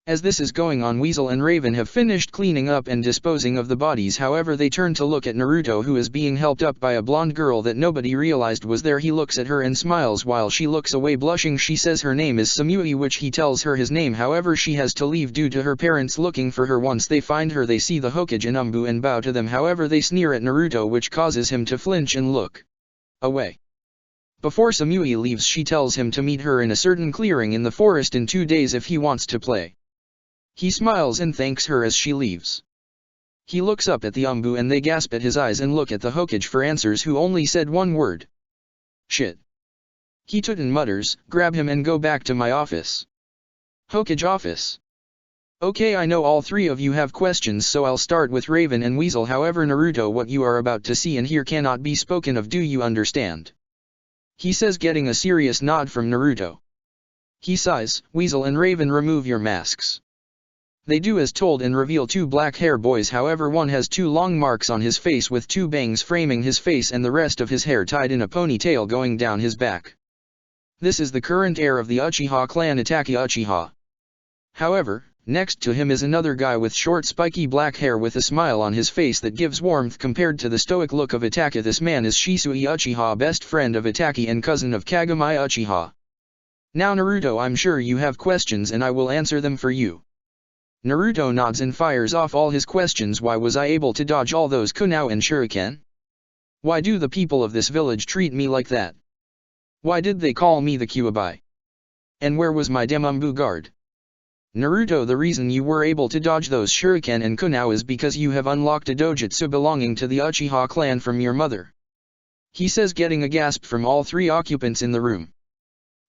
As this is going on, Weasel and Raven have finished cleaning up and disposing of the bodies. However, they turn to look at Naruto, who is being helped up by a blonde girl that nobody realized was there. He looks at her and smiles while she looks away blushing. She says her name is Samui, which he tells her his name. However, she has to leave due to her parents looking for her. Once they find her, they see the Hokage and Umbu and bow to them. However, they sneer at Naruto, which causes him to flinch and look away. Before Samui leaves, she tells him to meet her in a certain clearing in the forest in 2 days if he wants to play. He smiles and thanks her as she leaves. He looks up at the Umbu and they gasp at his eyes and look at the Hokage for answers, who only said 1 word. "Shit." He Tuten mutters, "Grab him and go back to my office." Hokage office. Okay, I know all 3 of you have questions, so I'll start with Raven and Weasel. However, Naruto, what you are about to see and hear cannot be spoken of. Do you understand? He says, getting a serious nod from Naruto. He sighs. Weasel and Raven, remove your masks. They do as told and reveal 2 black hair boys. However, one has 2 long marks on his face with 2 bangs framing his face and the rest of his hair tied in a ponytail going down his back. This is the current heir of the Uchiha clan, Itachi Uchiha. However, next to him is another guy with short spiky black hair with a smile on his face that gives warmth compared to the stoic look of Itachi. This man is Shisui Uchiha, best friend of Itachi and cousin of Kagami Uchiha. Now Naruto, I'm sure you have questions and I will answer them for you. Naruto nods and fires off all his questions. Why was I able to dodge all those kunai and shuriken? Why do the people of this village treat me like that? Why did they call me the Kyuubi? And where was my Demumbu guard? Naruto, the reason you were able to dodge those shuriken and kunai is because you have unlocked a dojutsu belonging to the Uchiha clan from your mother. He says, getting a gasp from all three occupants in the room.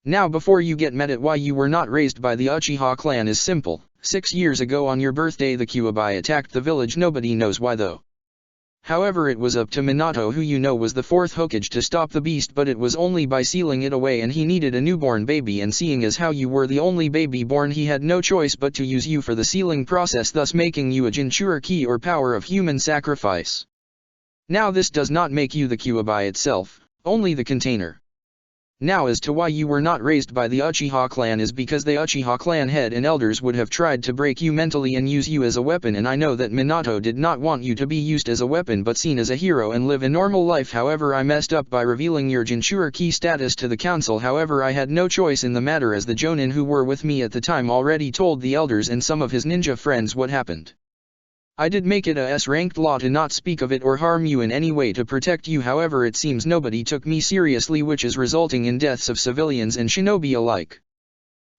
Now before you get mad at why you were not raised by the Uchiha clan is simple. 6 years ago on your birthday the Kyuubi attacked the village. Nobody knows why though. However, it was up to Minato, who you know was the fourth Hokage, to stop the beast, but it was only by sealing it away, and he needed a newborn baby, and seeing as how you were the only baby born, he had no choice but to use you for the sealing process, thus making you a Jinchuriki or power of human sacrifice. Now this does not make you the Kyuubi itself, only the container. Now as to why you were not raised by the Uchiha clan is because the Uchiha clan head and elders would have tried to break you mentally and use you as a weapon, and I know that Minato did not want you to be used as a weapon but seen as a hero and live a normal life. However, I messed up by revealing your Jinchuriki status to the council. However, I had no choice in the matter, as the Jonin who were with me at the time already told the elders and some of his ninja friends what happened. I did make it a S-ranked law to not speak of it or harm you in any way to protect you. However, it seems nobody took me seriously, which is resulting in deaths of civilians and shinobi alike.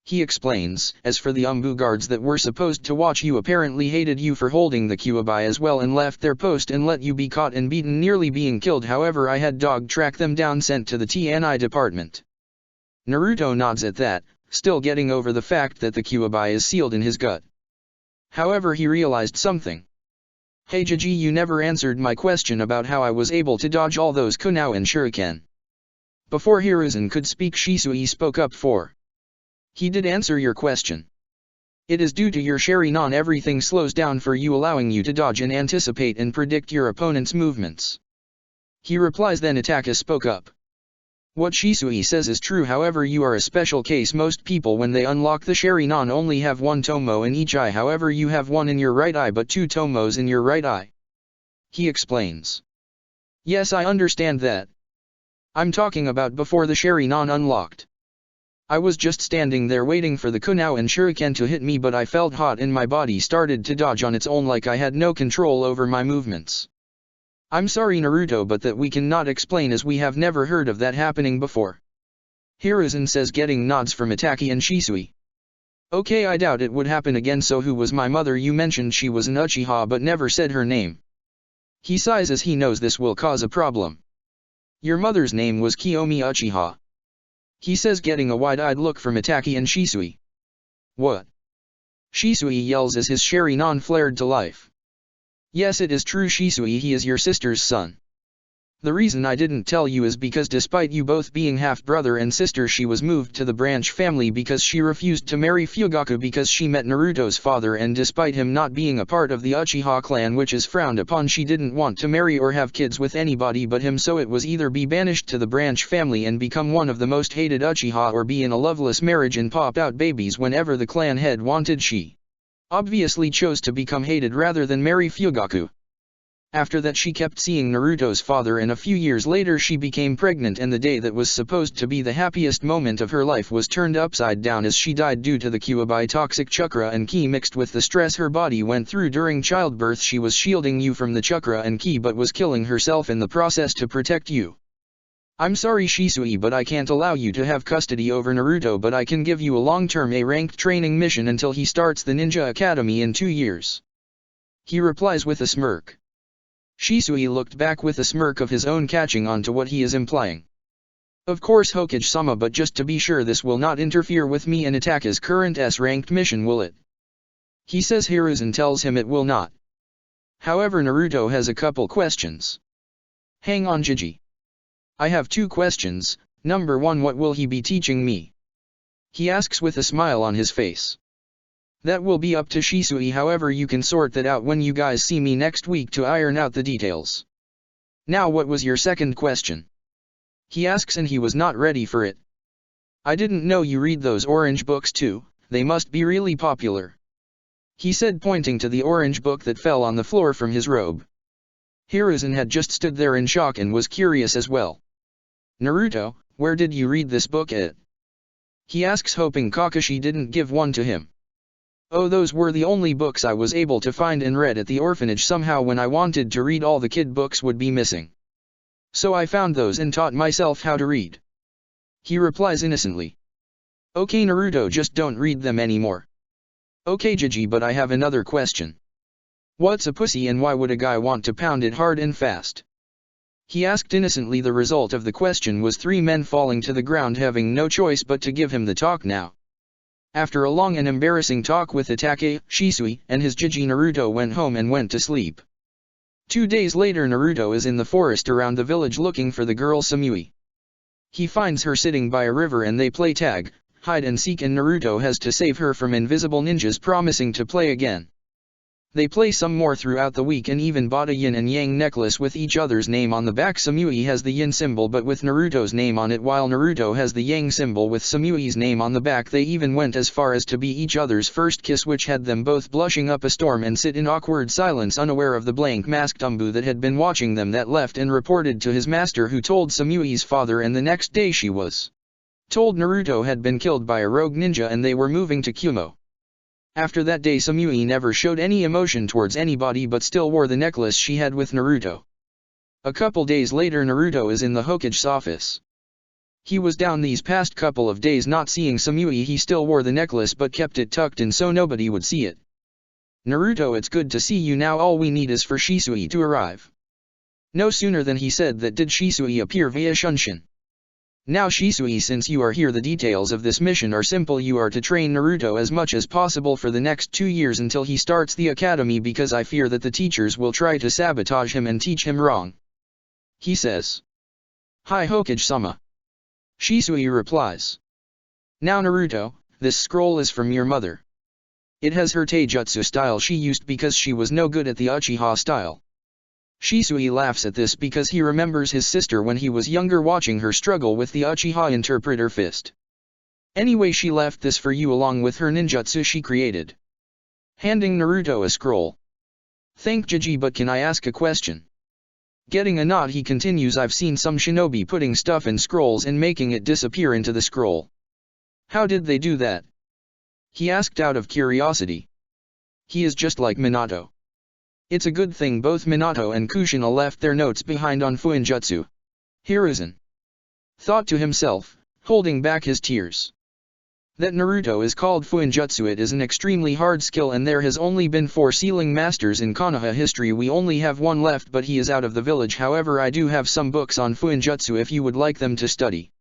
He explains, as for the Umbu guards that were supposed to watch you, apparently hated you for holding the Kyuubi as well and left their post and let you be caught and beaten, nearly being killed. However, I had dog track them down, sent to the TNI department. Naruto nods at that, still getting over the fact that the Kyuubi is sealed in his gut. However, he realized something. Hey Jiji, you never answered my question about how I was able to dodge all those kunai and shuriken. Before Hiruzen could speak, Shisui spoke up for. He did answer your question. It is due to your Sharingan everything slows down for you, allowing you to dodge and anticipate and predict your opponent's movements. He replies. Then Itaka spoke up. What Shisui says is true, however you are a special case. Most people when they unlock the Sharingan only have one tomo in each eye, however you have one in your right eye but two tomos in your right eye. He explains. Yes, I understand that. I'm talking about before the Sharingan unlocked. I was just standing there waiting for the kunai and shuriken to hit me, but I felt hot and my body started to dodge on its own like I had no control over my movements. I'm sorry Naruto, but that we cannot explain as we have never heard of that happening before. Hiruzen says, getting nods from Itaki and Shisui. Okay, I doubt it would happen again. So who was my mother? You mentioned she was an Uchiha but never said her name. He sighs as he knows this will cause a problem. Your mother's name was Kiyomi Uchiha. He says, getting a wide-eyed look from Itaki and Shisui. What? Shisui yells as his Sharingan flared to life. Yes, it is true Shisui, he is your sister's son. The reason I didn't tell you is because despite you both being half-brother and sister, she was moved to the branch family because she refused to marry Fugaku because she met Naruto's father, and despite him not being a part of the Uchiha clan, which is frowned upon, she didn't want to marry or have kids with anybody but him, so it was either be banished to the branch family and become one of the most hated Uchiha or be in a loveless marriage and pop out babies whenever the clan head wanted. She obviously chose to become hated rather than marry Fugaku. After that she kept seeing Naruto's father, and a few years later she became pregnant, and the day that was supposed to be the happiest moment of her life was turned upside down as she died due to the Kyuubi toxic chakra and ki mixed with the stress her body went through during childbirth. She was shielding you from the chakra and ki but was killing herself in the process to protect you. I'm sorry Shisui, but I can't allow you to have custody over Naruto, but I can give you a long-term A-ranked training mission until he starts the Ninja Academy in 2 years. He replies with a smirk. Shisui looked back with a smirk of his own, catching on to what he is implying. Of course Hokage-sama, but just to be sure this will not interfere with me and Itaka's current S-ranked mission, will it? He says. Hiruzen tells him it will not. However, Naruto has a couple questions. Hang on Jiji. I have 2 questions. Number 1, what will he be teaching me? He asks with a smile on his face. That will be up to Shisui, however you can sort that out when you guys see me next week to iron out the details. Now what was your second question? He asks, and he was not ready for it. I didn't know you read those orange books too, they must be really popular. He said, pointing to the orange book that fell on the floor from his robe. Hiruzen had just stood there in shock and was curious as well. Naruto, where did you read this book at? He asks, hoping Kakashi didn't give one to him. Oh, those were the only books I was able to find and read at the orphanage. Somehow when I wanted to read, all the kid books would be missing. So I found those and taught myself how to read. He replies innocently. Okay Naruto, just don't read them anymore. Okay Jiji, but I have another question. What's a pussy and why would a guy want to pound it hard and fast? He asked innocently. The result of the question was 3 men falling to the ground, having no choice but to give him the talk now. After a long and embarrassing talk with Itachi, Shisui, and his Jiji, Naruto went home and went to sleep. 2 days later, Naruto is in the forest around the village looking for the girl Samui. He finds her sitting by a river and they play tag, hide and seek, and Naruto has to save her from invisible ninjas, promising to play again. They play some more throughout the week and even bought a yin and yang necklace with each other's name on the back. Samui has the yin symbol but with Naruto's name on it, while Naruto has the yang symbol with Samui's name on the back. They even went as far as to be each other's first kiss, which had them both blushing up a storm and sit in awkward silence, unaware of the blank masked Umbu that had been watching them, that left and reported to his master, who told Samui's father, and the next day she was told Naruto had been killed by a rogue ninja and they were moving to Kumo. After that day, Samui never showed any emotion towards anybody but still wore the necklace she had with Naruto. A couple days later, Naruto is in the Hokage's office. He was down these past couple of days not seeing Samui. He still wore the necklace but kept it tucked in so nobody would see it. Naruto, it's good to see you now. All we need is for Shisui to arrive. No sooner than he said that did Shisui appear via Shunshin. Now Shisui, since you are here, the details of this mission are simple. You are to train Naruto as much as possible for the next 2 years until he starts the academy, because I fear that the teachers will try to sabotage him and teach him wrong. He says. Hi Hokage-sama. Shisui replies. Now Naruto, this scroll is from your mother. It has her taijutsu style she used because she was no good at the Uchiha style. Shisui laughs at this because he remembers his sister when he was younger, watching her struggle with the Uchiha interpreter fist. Anyway, she left this for you along with her ninjutsu she created. Handing Naruto a scroll. Thank Jiji, but can I ask a question? Getting a nod, he continues. I've seen some shinobi putting stuff in scrolls and making it disappear into the scroll. How did they do that? He asked out of curiosity. He is just like Minato. It's a good thing both Minato and Kushina left their notes behind on Fuinjutsu. Hiruzen thought to himself, holding back his tears. That Naruto is called Fuinjutsu. It is an extremely hard skill and there has only been 4 sealing masters in Konoha history. We only have 1 left, but he is out of the village. However, I do have some books on Fuinjutsu if you would like them to study.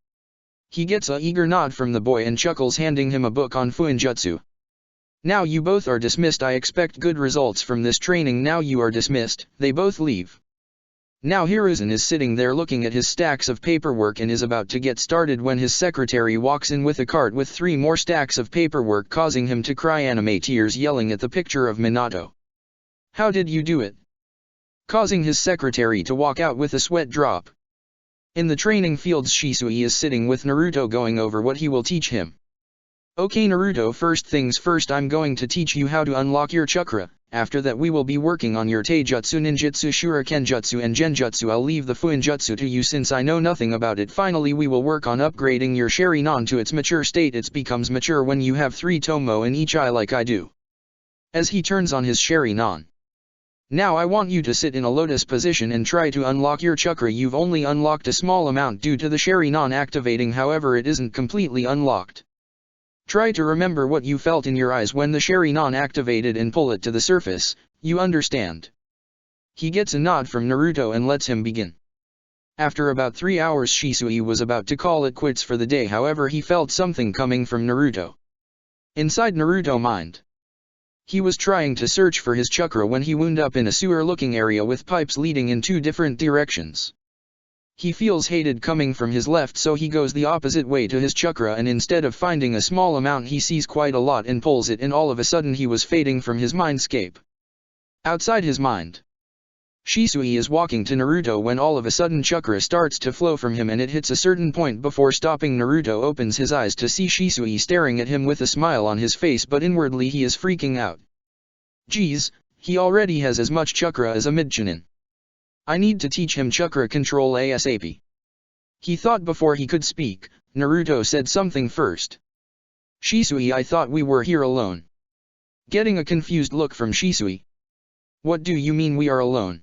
He gets a eager nod from the boy and chuckles, handing him a book on Fuinjutsu. Now you both are dismissed. I expect good results from this training. Now you are dismissed. They both leave. Now Hiruzen is sitting there looking at his stacks of paperwork and is about to get started when his secretary walks in with a cart with 3 more stacks of paperwork, causing him to cry anime tears, yelling at the picture of Minato. How did you do it? Causing his secretary to walk out with a sweat drop. In the training fields, Shisui is sitting with Naruto going over what he will teach him. Okay Naruto, first things first, I'm going to teach you how to unlock your chakra. After that we will be working on your taijutsu, ninjutsu, shurikenjutsu and genjutsu. I'll leave the fuinjutsu to you since I know nothing about it. Finally we will work on upgrading your Sharingan to its mature state. It becomes mature when you have 3 tomo in each eye like I do. As he turns on his Sharingan. Now I want you to sit in a lotus position and try to unlock your chakra. You've only unlocked a small amount due to the Sharingan activating, however it isn't completely unlocked. Try to remember what you felt in your eyes when the Sharingan activated and pull it to the surface, you understand? He gets a nod from Naruto and lets him begin. After about 3 hours, Shisui was about to call it quits for the day, however he felt something coming from Naruto. Inside Naruto mind. He was trying to search for his chakra when he wound up in a sewer-looking area with pipes leading in 2 different directions. He feels hated coming from his left, so he goes the opposite way to his chakra, and instead of finding a small amount he sees quite a lot and pulls it, and all of a sudden he was fading from his mindscape. Outside his mind. Shisui is walking to Naruto when all of a sudden chakra starts to flow from him and it hits a certain point before stopping. Naruto opens his eyes to see Shisui staring at him with a smile on his face, but inwardly he is freaking out. Geez, he already has as much chakra as a mid-chunin. I need to teach him chakra control ASAP. He thought before he could speak. Naruto said something first. Shisui, I thought we were here alone. Getting a confused look from Shisui. What do you mean we are alone?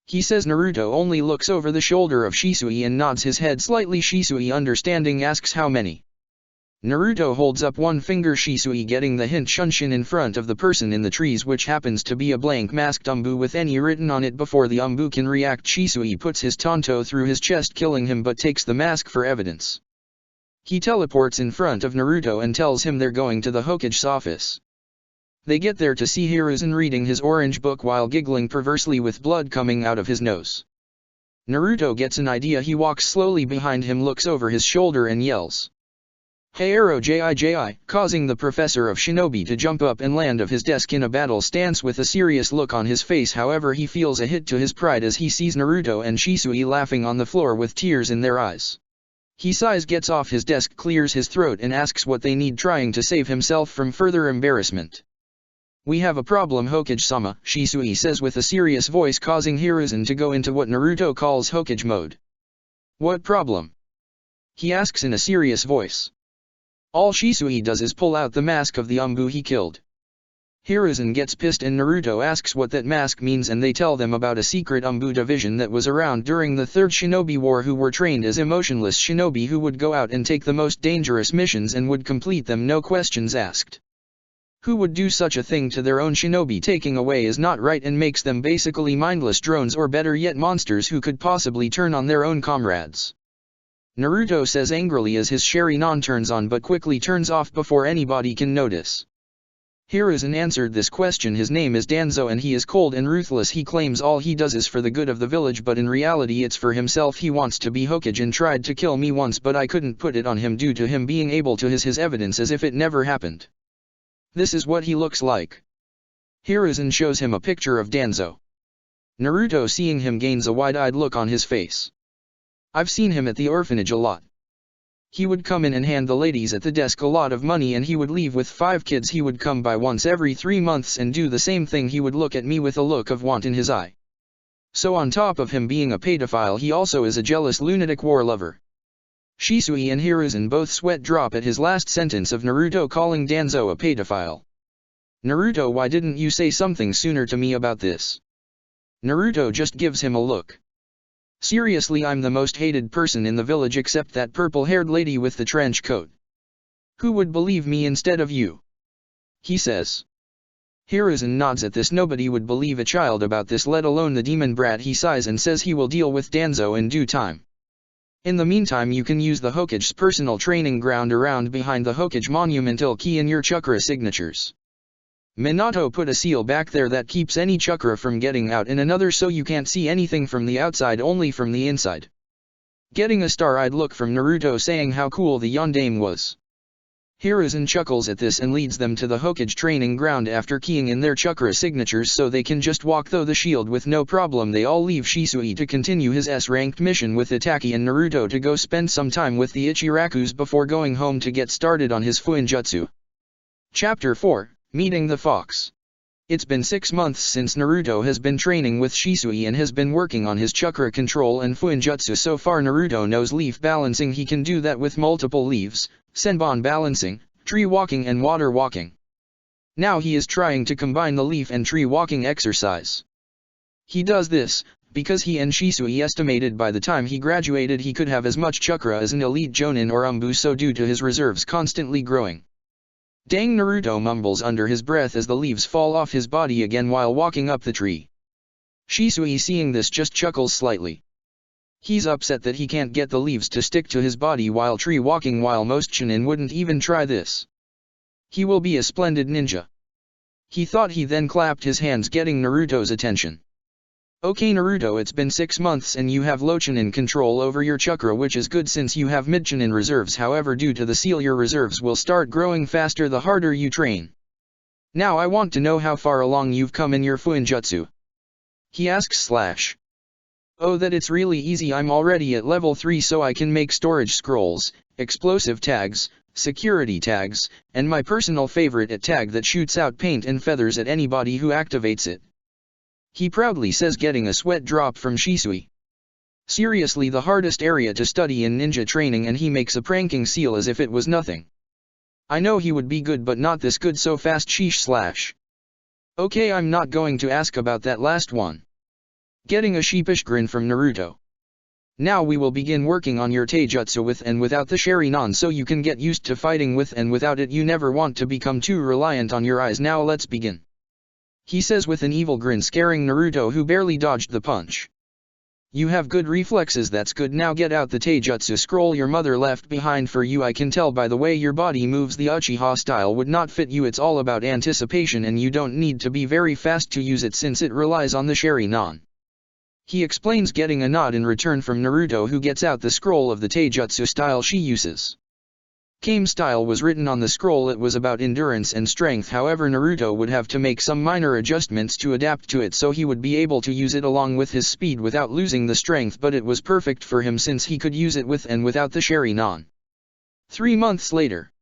He says. Naruto only looks over the shoulder of Shisui and nods his head slightly. Shisui, understanding, asks how many. Naruto holds up one finger. Shisui, getting the hint, shunshin in front of the person in the trees, which happens to be a blank masked umbu with any written on it. Before the umbu can react, Shisui puts his tanto through his chest, killing him, but takes the mask for evidence. He teleports in front of Naruto and tells him they're going to the Hokage's office. They get there to see Hiruzen reading his orange book while giggling perversely with blood coming out of his nose. Naruto gets an idea. He walks slowly behind him, looks over his shoulder and yells, "Hey Arrow Ji!" causing the professor of shinobi to jump up and land of his desk in a battle stance with a serious look on his face. However, he feels a hit to his pride as he sees Naruto and Shisui laughing on the floor with tears in their eyes. He sighs, gets off his desk, clears his throat and asks what they need, trying to save himself from further embarrassment. "We have a problem, Hokage-sama," Shisui says with a serious voice, causing Hiruzen to go into what Naruto calls Hokage mode. "What problem?" he asks in a serious voice. All Shisui does is pull out the mask of the umbu he killed. Hiruzen gets pissed and Naruto asks what that mask means, and they tell them about a secret umbu division that was around during the Third Shinobi War, who were trained as emotionless shinobi who would go out and take the most dangerous missions and would complete them, no questions asked. Who would do such a thing to their own shinobi? Taking away is not right and makes them basically mindless drones, or better yet, monsters who could possibly turn on their own comrades. Naruto says angrily as his Sharingan turns on but quickly turns off before anybody can notice. Hiruzen answered this question. His name is Danzo and he is cold and ruthless. He claims all he does is for the good of the village, but in reality it's for himself. He wants to be Hokage and tried to kill me once, but I couldn't put it on him due to him being able to his evidence as if it never happened. This is what he looks like. Hiruzen shows him a picture of Danzo. Naruto, seeing him, gains a wide-eyed look on his face. "I've seen him at the orphanage a lot. He would come in and hand the ladies at the desk a lot of money, and he would leave with 5 kids. He would come by once every 3 months and do the same thing. He would look at me with a look of want in his eye. So on top of him being a pedophile, he also is a jealous lunatic war lover." Shisui and Hiruzen both sweat drop at his last sentence of Naruto calling Danzo a pedophile. "Naruto, why didn't you say something sooner to me about this?" Naruto just gives him a look. "Seriously, I'm the most hated person in the village except that purple-haired lady with the trench coat. Who would believe me instead of you?" he says. Hiruzen nods at this. Nobody would believe a child about this, let alone the demon brat. He sighs and says he will deal with Danzo in due time. In the meantime, you can use the Hokage's personal training ground around behind the Hokage monument. I'll key in your chakra signatures. Minato put a seal back there that keeps any chakra from getting out, and another so you can't see anything from the outside, only from the inside. Getting a star-eyed look from Naruto, saying how cool the yondaime was. Hiruzen chuckles at this and leads them to the Hokage training ground after keying in their chakra signatures so they can just walk through the shield with no problem. They all leave Shisui to continue his S-ranked mission with Itaki, and Naruto to go spend some time with the Ichirakus before going home to get started on his Fuinjutsu. Chapter 4, Meeting the Fox. It's been 6 months since Naruto has been training with Shisui and has been working on his chakra control and Fuinjutsu. So far Naruto knows leaf balancing. He can do that with multiple leaves, senbon balancing, tree walking and water walking. Now he is trying to combine the leaf and tree walking exercise. He does this because he and Shisui estimated by the time he graduated he could have as much chakra as an elite jonin or umbu, so due to his reserves constantly growing. Dang, Naruto mumbles under his breath as the leaves fall off his body again while walking up the tree. Shisui, seeing this, just chuckles slightly. He's upset that he can't get the leaves to stick to his body while tree walking, while most Chunin wouldn't even try this. He will be a splendid ninja, he thought. He then clapped his hands, getting Naruto's attention. "Okay Naruto, it's been 6 months and you have low Chunin control over your chakra, which is good since you have mid Chunin reserves. However, due to the seal your reserves will start growing faster the harder you train. Now I want to know how far along you've come in your Fuinjutsu," he asks. "Oh, that it's really easy. I'm already at level 3, so I can make storage scrolls, explosive tags, security tags, and my personal favorite, a tag that shoots out paint and feathers at anybody who activates it," he proudly says, getting a sweat drop from Shisui. Seriously, the hardest area to study in ninja training, and he makes a pranking seal as if it was nothing. I know he would be good but not this good so fast sheesh slash. Okay, I'm not going to ask about that last one. Getting a sheepish grin from Naruto. Now we will begin working on your taijutsu with and without the Sharingan so you can get used to fighting with and without it. You never want to become too reliant on your eyes. Now let's begin. He says with an evil grin, scaring Naruto, who barely dodged the punch. You have good reflexes, that's good. Now get out the taijutsu scroll your mother left behind for you. I can tell by the way your body moves the Uchiha style would not fit you. It's all about anticipation and you don't need to be very fast to use it since it relies on the Sharingan. He explains, getting a nod in return from Naruto, who gets out the scroll of the taijutsu style she uses. Kame style was written on the scroll. It was about endurance and strength, however Naruto would have to make some minor adjustments to adapt to it so he would be able to use it along with his speed without losing the strength, but it was perfect for him since he could use it with and without the Sharingan. 3 months later.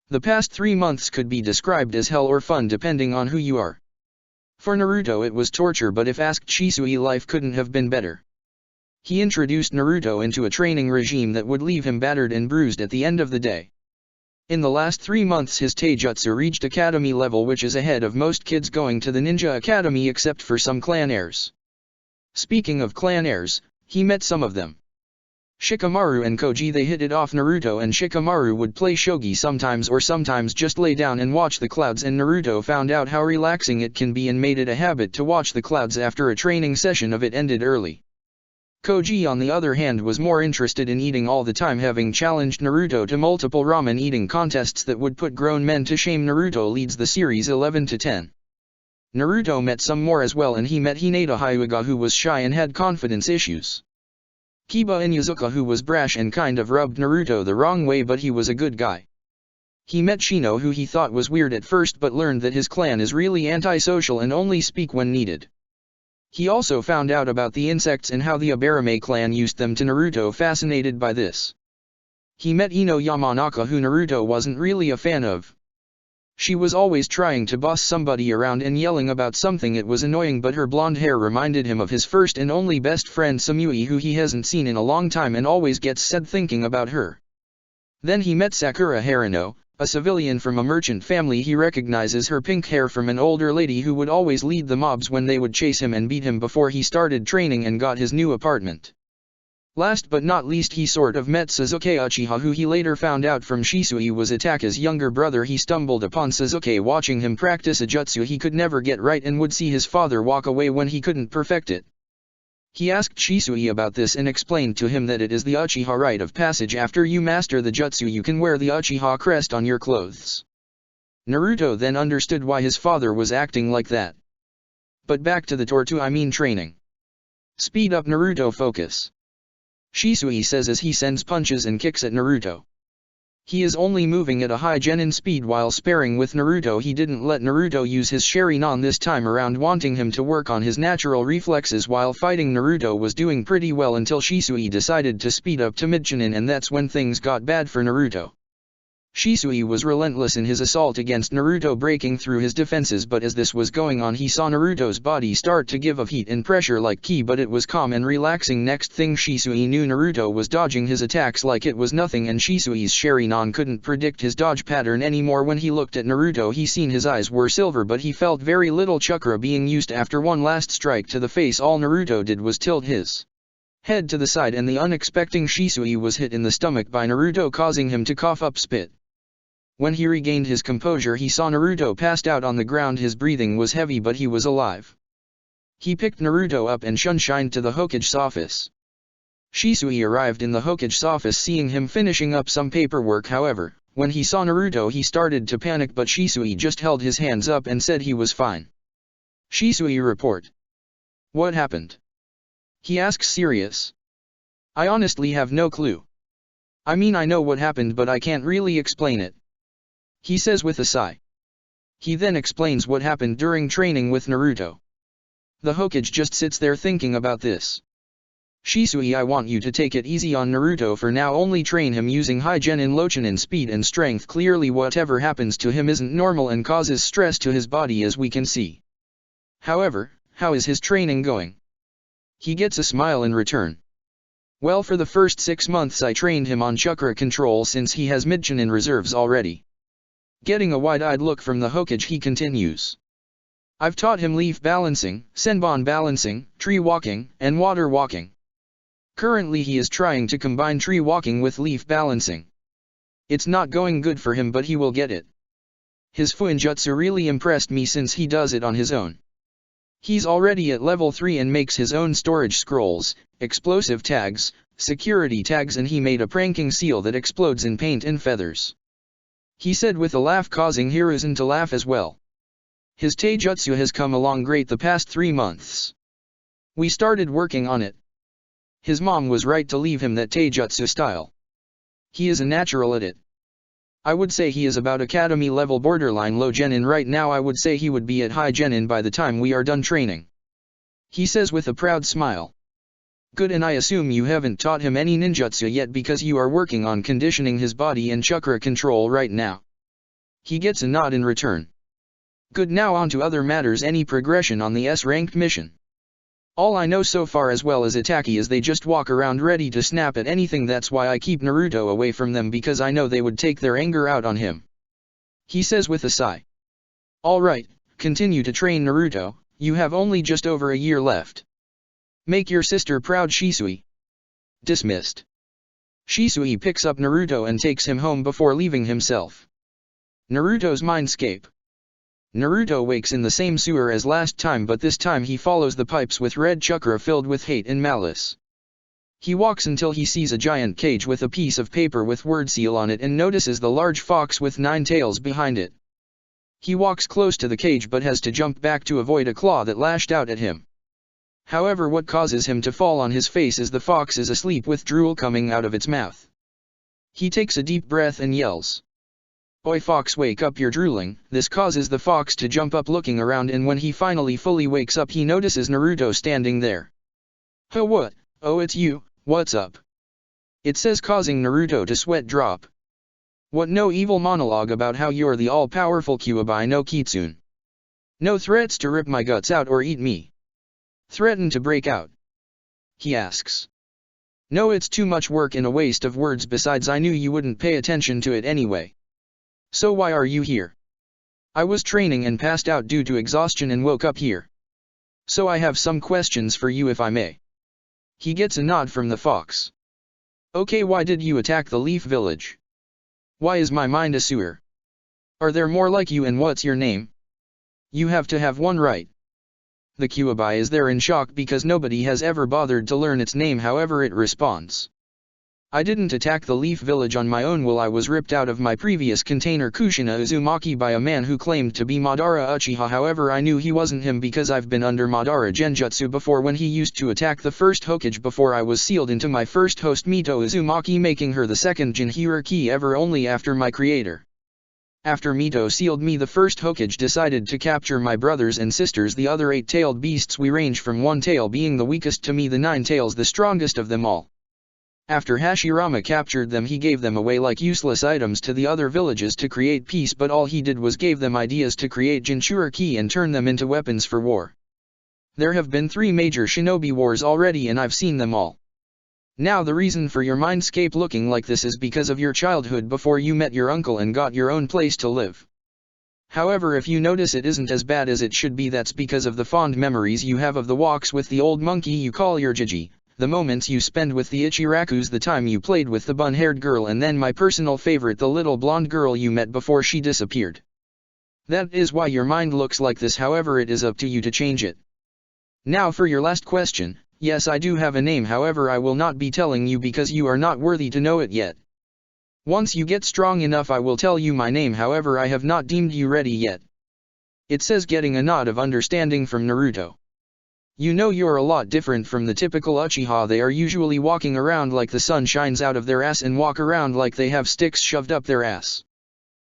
The past 3 months could be described as hell or fun depending on who you are. For Naruto it was torture, but if asked Shisui, life couldn't have been better. He introduced Naruto into a training regime that would leave him battered and bruised at the end of the day. In the last 3 months his taijutsu reached academy level, which is ahead of most kids going to the ninja academy except for some clan heirs. Speaking of clan heirs, he met some of them. Shikamaru and Koji, they hit it off. Naruto and Shikamaru would play shogi sometimes, or sometimes just lay down and watch the clouds, and Naruto found out how relaxing it can be and made it a habit to watch the clouds after a training session of it ended early. Koji on the other hand was more interested in eating all the time, having challenged Naruto to multiple ramen eating contests that would put grown men to shame. Naruto leads the series 11-10. Naruto met some more as well, and he met Hinata Hyuga, who was shy and had confidence issues. Kiba Inuzuka, who was brash and kind of rubbed Naruto the wrong way, but he was a good guy. He met Shino, who he thought was weird at first but learned that his clan is really antisocial and only speak when needed. He also found out about the insects and how the Abarame clan used them to Naruto, fascinated by this. He met Ino Yamanaka, who Naruto wasn't really a fan of. She was always trying to boss somebody around and yelling about something. It was annoying, but her blonde hair reminded him of his first and only best friend Samui, who he hasn't seen in a long time and always gets sad thinking about her. Then he met Sakura Harino, a civilian from a merchant family. He recognizes her pink hair from an older lady who would always lead the mobs when they would chase him and beat him before he started training and got his new apartment. Last but not least, he sort of met Sasuke Uchiha, who he later found out from Shisui was Ataka's younger brother. He stumbled upon Sasuke watching him practice a jutsu he could never get right and would see his father walk away when he couldn't perfect it. He asked Shisui about this and explained to him that it is the Uchiha rite of passage. After you master the jutsu, you can wear the Uchiha crest on your clothes. Naruto then understood why his father was acting like that. But back to the training. Speed up, Naruto, focus. Shisui says as he sends punches and kicks at Naruto. He is only moving at a high genin speed while sparring with Naruto. He didn't let Naruto use his Sharingan this time around, wanting him to work on his natural reflexes while fighting. Naruto was doing pretty well until Shisui decided to speed up to mid-genin, and that's when things got bad for Naruto. Shisui was relentless in his assault against Naruto, breaking through his defenses, but as this was going on he saw Naruto's body start to give off heat and pressure like ki, but it was calm and relaxing. Next thing Shisui knew, Naruto was dodging his attacks like it was nothing, and Shisui's Sharingan couldn't predict his dodge pattern anymore. When he looked at Naruto, he seen his eyes were silver, but he felt very little chakra being used. After one last strike to the face, all Naruto did was tilt his head to the side, and the unexpected Shisui was hit in the stomach by Naruto, causing him to cough up spit. When he regained his composure, he saw Naruto passed out on the ground. His breathing was heavy, but he was alive. He picked Naruto up and shunshined to the Hokage's office. Shisui arrived in the Hokage's office seeing him finishing up some paperwork. However, when he saw Naruto he started to panic, but Shisui just held his hands up and said he was fine. Shisui report. What happened? He asks, serious. I honestly have no clue. I mean, I know what happened, but I can't really explain it. He says with a sigh. He then explains what happened during training with Naruto. The Hokage just sits there thinking about this. Shisui, I want you to take it easy on Naruto for now, only train him using high genin, low genin speed and strength. Clearly whatever happens to him isn't normal and causes stress to his body, as we can see. However, how is his training going? He gets a smile in return. Well, for the first 6 months I trained him on chakra control since he has mid-genin reserves already. Getting a wide-eyed look from the Hokage, he continues. I've taught him leaf balancing, senbon balancing, tree walking, and water walking. Currently he is trying to combine tree walking with leaf balancing. It's not going good for him, but he will get it. His Fuinjutsu really impressed me since he does it on his own. He's already at level 3 and makes his own storage scrolls, explosive tags, security tags, and he made a pranking seal that explodes in paint and feathers. He said with a laugh, causing Hiruzen to laugh as well. His taijutsu has come along great the past 3 months. We started working on it. His mom was right to leave him that taijutsu style. He is a natural at it. I would say he is about academy level borderline low genin right now. I would say he would be at high genin by the time we are done training. He says with a proud smile. Good, and I assume you haven't taught him any ninjutsu yet because you are working on conditioning his body and chakra control right now. He gets a nod in return. Good, now on to other matters. Any progression on the S-ranked mission? All I know so far, as well as Itaki, is they just walk around ready to snap at anything. That's why I keep Naruto away from them, because I know they would take their anger out on him. He says with a sigh. Alright, continue to train Naruto, you have only just over a year left. Make your sister proud, Shisui. Dismissed. Shisui picks up Naruto and takes him home before leaving himself. Naruto's mindscape. Naruto wakes in the same sewer as last time, but this time he follows the pipes with red chakra filled with hate and malice. He walks until he sees a giant cage with a piece of paper with word seal on it and notices the large fox with 9 tails behind it. He walks close to the cage but has to jump back to avoid a claw that lashed out at him. However, what causes him to fall on his face is the fox is asleep with drool coming out of its mouth. He takes a deep breath and yells. Oi fox, wake up, you're drooling. This causes the fox to jump up looking around, and when he finally fully wakes up he notices Naruto standing there. Huh, what? Oh, it's you, what's up? It says, causing Naruto to sweat drop. What, no evil monologue about how you're the all-powerful Kyuubi no Kitsune? No threats to rip my guts out or eat me? Threaten to break out? He asks. No, it's too much work and a waste of words, besides I knew you wouldn't pay attention to it anyway. So why are you here? I was training and passed out due to exhaustion and woke up here. So I have some questions for you if I may. He gets a nod from the fox. Okay, why did you attack the Leaf Village? Why is my mind a sewer? Are there more like you, and what's your name? You have to have one, right? The Kyuubi is there in shock because nobody has ever bothered to learn its name. However, it responds. I didn't attack the Leaf Village on my own. I was ripped out of my previous container Kushina Uzumaki by a man who claimed to be Madara Uchiha. However, I knew he wasn't him because I've been under Madara Genjutsu before, when he used to attack the first Hokage before I was sealed into my first host Mito Uzumaki, making her the second Jinhiriki ever, only after my creator. After Mito sealed me, the first Hokage decided to capture my brothers and sisters, the other 8-tailed beasts. We range from one tail being the weakest to me, the 9 tails the strongest of them all. After Hashirama captured them, he gave them away like useless items to the other villages to create peace, but all he did was gave them ideas to create Jinchuriki and turn them into weapons for war. There have been 3 major shinobi wars already and I've seen them all. Now the reason for your mindscape looking like this is because of your childhood before you met your uncle and got your own place to live. However, if you notice it isn't as bad as it should be, that's because of the fond memories you have of the walks with the old monkey you call your Jiji, the moments you spend with the Ichirakus, the time you played with the bun-haired girl, and then my personal favorite, the little blonde girl you met before she disappeared. That is why your mind looks like this. However, it is up to you to change it. Now for your last question. Yes, I do have a name, however I will not be telling you because you are not worthy to know it yet. Once you get strong enough I will tell you my name, however I have not deemed you ready yet. It says, getting a nod of understanding from Naruto. You know, you're a lot different from the typical Uchiha. They are usually walking around like the sun shines out of their ass and walk around like they have sticks shoved up their ass.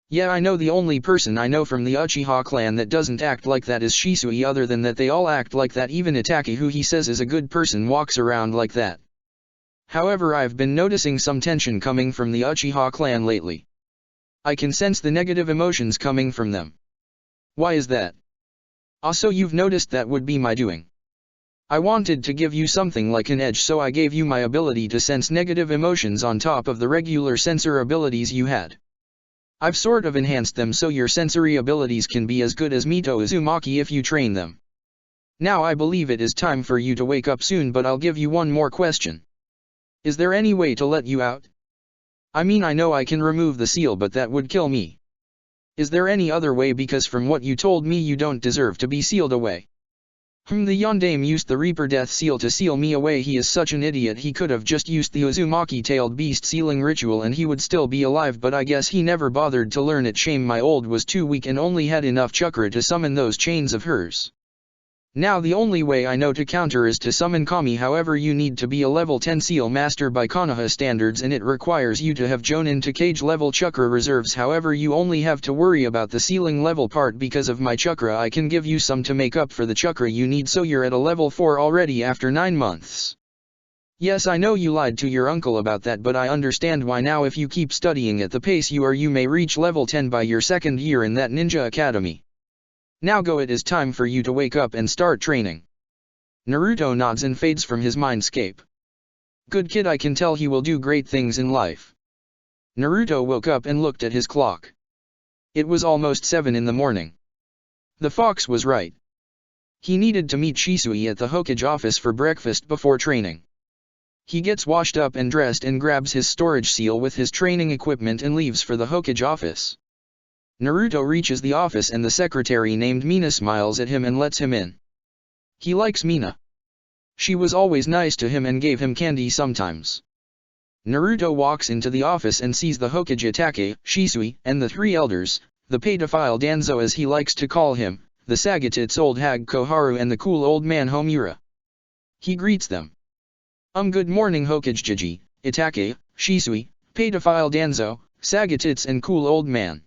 Yeah, I know the only person I know from the Uchiha clan that doesn't act like that is Shisui. Other than that, they all act like that. Even Itaki, who he says is a good person, walks around like that. However, I've been noticing some tension coming from the Uchiha clan lately. I can sense the negative emotions coming from them. Why is that? Also, you've noticed that would be my doing. I wanted to give you something like an edge, so I gave you my ability to sense negative emotions on top of the regular sensor abilities you had. I've sort of enhanced them so your sensory abilities can be as good as Mito Uzumaki if you train them. Now I believe it is time for you to wake up soon, but I'll give you one more question. Is there any way to let you out? I mean, I know I can remove the seal, but that would kill me. Is there any other way, because from what you told me you don't deserve to be sealed away? The Yondaime used the Reaper Death Seal to seal me away. He is such an idiot. He could have just used the Uzumaki-tailed beast sealing ritual and he would still be alive, but I guess he never bothered to learn it. Shame, my old was too weak and only had enough chakra to summon those chains of hers. Now the only way I know to counter is to summon Kami. However, you need to be a level 10 seal master by Konoha standards, and it requires you to have Jonin to Cage level chakra reserves. However, you only have to worry about the sealing level part because of my chakra. I can give you some to make up for the chakra you need, so you're at a level 4 already after 9 months. Yes, I know you lied to your uncle about that, but I understand why now. If you keep studying at the pace you are, you may reach level 10 by your second year in that ninja academy. Now go, it is time for you to wake up and start training. Naruto nods and fades from his mindscape. Good kid, I can tell he will do great things in life. Naruto woke up and looked at his clock. It was almost 7 in the morning. The fox was right. He needed to meet Shisui at the Hokage office for breakfast before training. He gets washed up and dressed and grabs his storage seal with his training equipment and leaves for the Hokage office. Naruto reaches the office and the secretary named Mina smiles at him and lets him in. He likes Mina. She was always nice to him and gave him candy sometimes. Naruto walks into the office and sees the Hokage Itachi, Shisui, and the 3 elders, the pedophile Danzo as he likes to call him, the Sagatit's old hag Koharu, and the cool old man Homura. He greets them. Good morning Hokage Jiji, Itachi, Shisui, pedophile Danzo, Sagatit's and cool old man.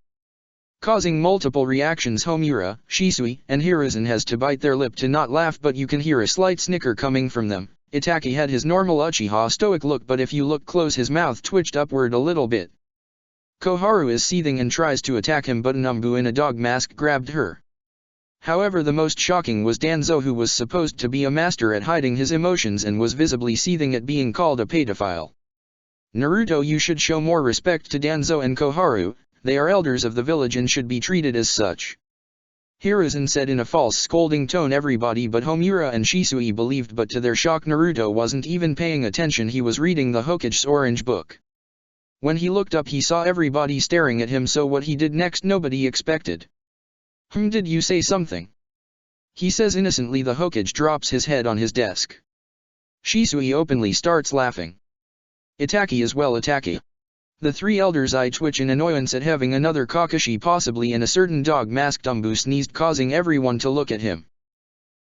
Causing multiple reactions, Homura, Shisui, and Hiruzen has to bite their lip to not laugh, but you can hear a slight snicker coming from them. Itachi had his normal Uchiha stoic look, but if you look close his mouth twitched upward a little bit. Koharu is seething and tries to attack him, but an Umbu in a dog mask grabbed her. However, the most shocking was Danzo, who was supposed to be a master at hiding his emotions and was visibly seething at being called a pedophile. Naruto, you should show more respect to Danzo and Koharu. They are elders of the village and should be treated as such. Hiruzen said in a false scolding tone. Everybody but Homura and Shisui believed, but to their shock Naruto wasn't even paying attention. He was reading the Hokage's orange book. When he looked up he saw everybody staring at him, so what he did next nobody expected. Did you say something? He says innocently. The Hokage drops his head on his desk. Shisui openly starts laughing. Itachi as well. Itachi. The 3 elders' eye twitch in annoyance at having another Kakashi possibly in a certain dog-masked Umbu sneezed, causing everyone to look at him.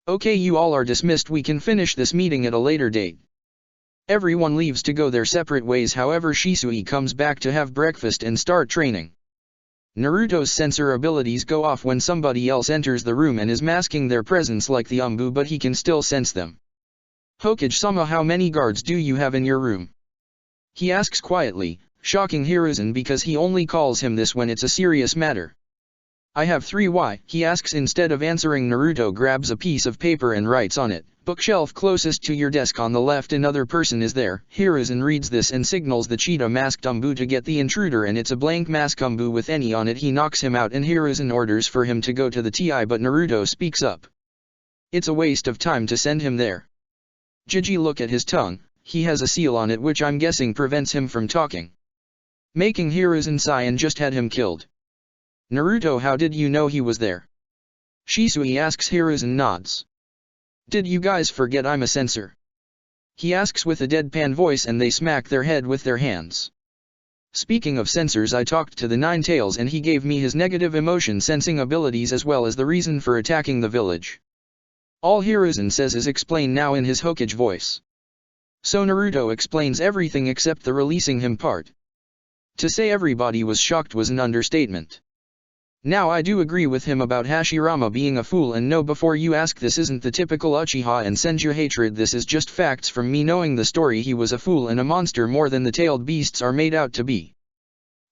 Okay, you all are dismissed. We can finish this meeting at a later date. Everyone leaves to go their separate ways. However, Shisui comes back to have breakfast and start training. Naruto's sensor abilities go off when somebody else enters the room and is masking their presence like the Umbu, but he can still sense them. Hokage-sama, how many guards do you have in your room? He asks quietly, shocking Hiruzen because he only calls him this when it's a serious matter. I have 3. Why? He asks. Instead of answering, Naruto grabs a piece of paper and writes on it, bookshelf closest to your desk on the left. Another person is there. Hiruzen reads this and signals the cheetah masked Umbu to get the intruder, and it's a blank mask Umbu with any on it. He knocks him out and Hiruzen orders for him to go to the TI, but Naruto speaks up. It's a waste of time to send him there. Jiji, look at his tongue, he has a seal on it which I'm guessing prevents him from talking. Making Hiruzen sigh and just had him killed. Naruto, how did you know he was there? Shisui asks. Hiruzen nods. Did you guys forget I'm a censor? He asks with a deadpan voice, and they smack their head with their hands. Speaking of censors, I talked to the 9 Tails and he gave me his negative emotion sensing abilities as well as the reason for attacking the village. All Hiruzen says is explain now in his Hokage voice. So Naruto explains everything except the releasing him part. To say everybody was shocked was an understatement. Now I do agree with him about Hashirama being a fool, and no, before you ask, this isn't the typical Uchiha and Senju hatred. This is just facts from me knowing the story. He was a fool and a monster more than the tailed beasts are made out to be.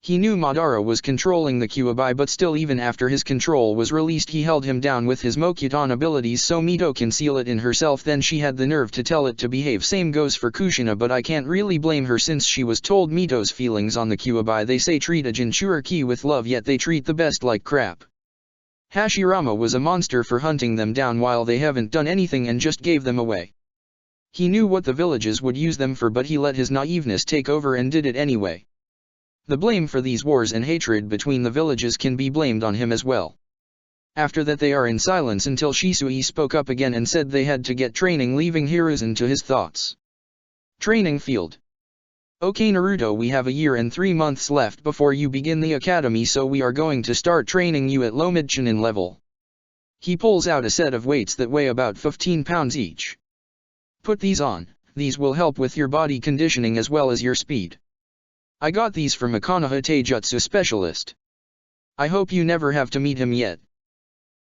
He knew Madara was controlling the Kyuubi, but still, even after his control was released, he held him down with his Mokuton abilities, so Mito can seal it in herself. Then she had the nerve to tell it to behave. Same goes for Kushina, but I can't really blame her since she was told Mito's feelings on the Kyuubi. They say treat a Jinchuriki with love, yet they treat the best like crap. Hashirama was a monster for hunting them down while they haven't done anything and just gave them away. He knew what the villages would use them for, but he let his naiveness take over and did it anyway. The blame for these wars and hatred between the villages can be blamed on him as well. After that they are in silence until Shisui spoke up again and said they had to get training, leaving Hiruzen to his thoughts. Training field. Okay Naruto, we have a year and 3 months left before you begin the academy, so we are going to start training you at low mid-chunin level. He pulls out a set of weights that weigh about 15 pounds each. Put these on, these will help with your body conditioning as well as your speed. I got these from a Konoha Taijutsu specialist. I hope you never have to meet him yet.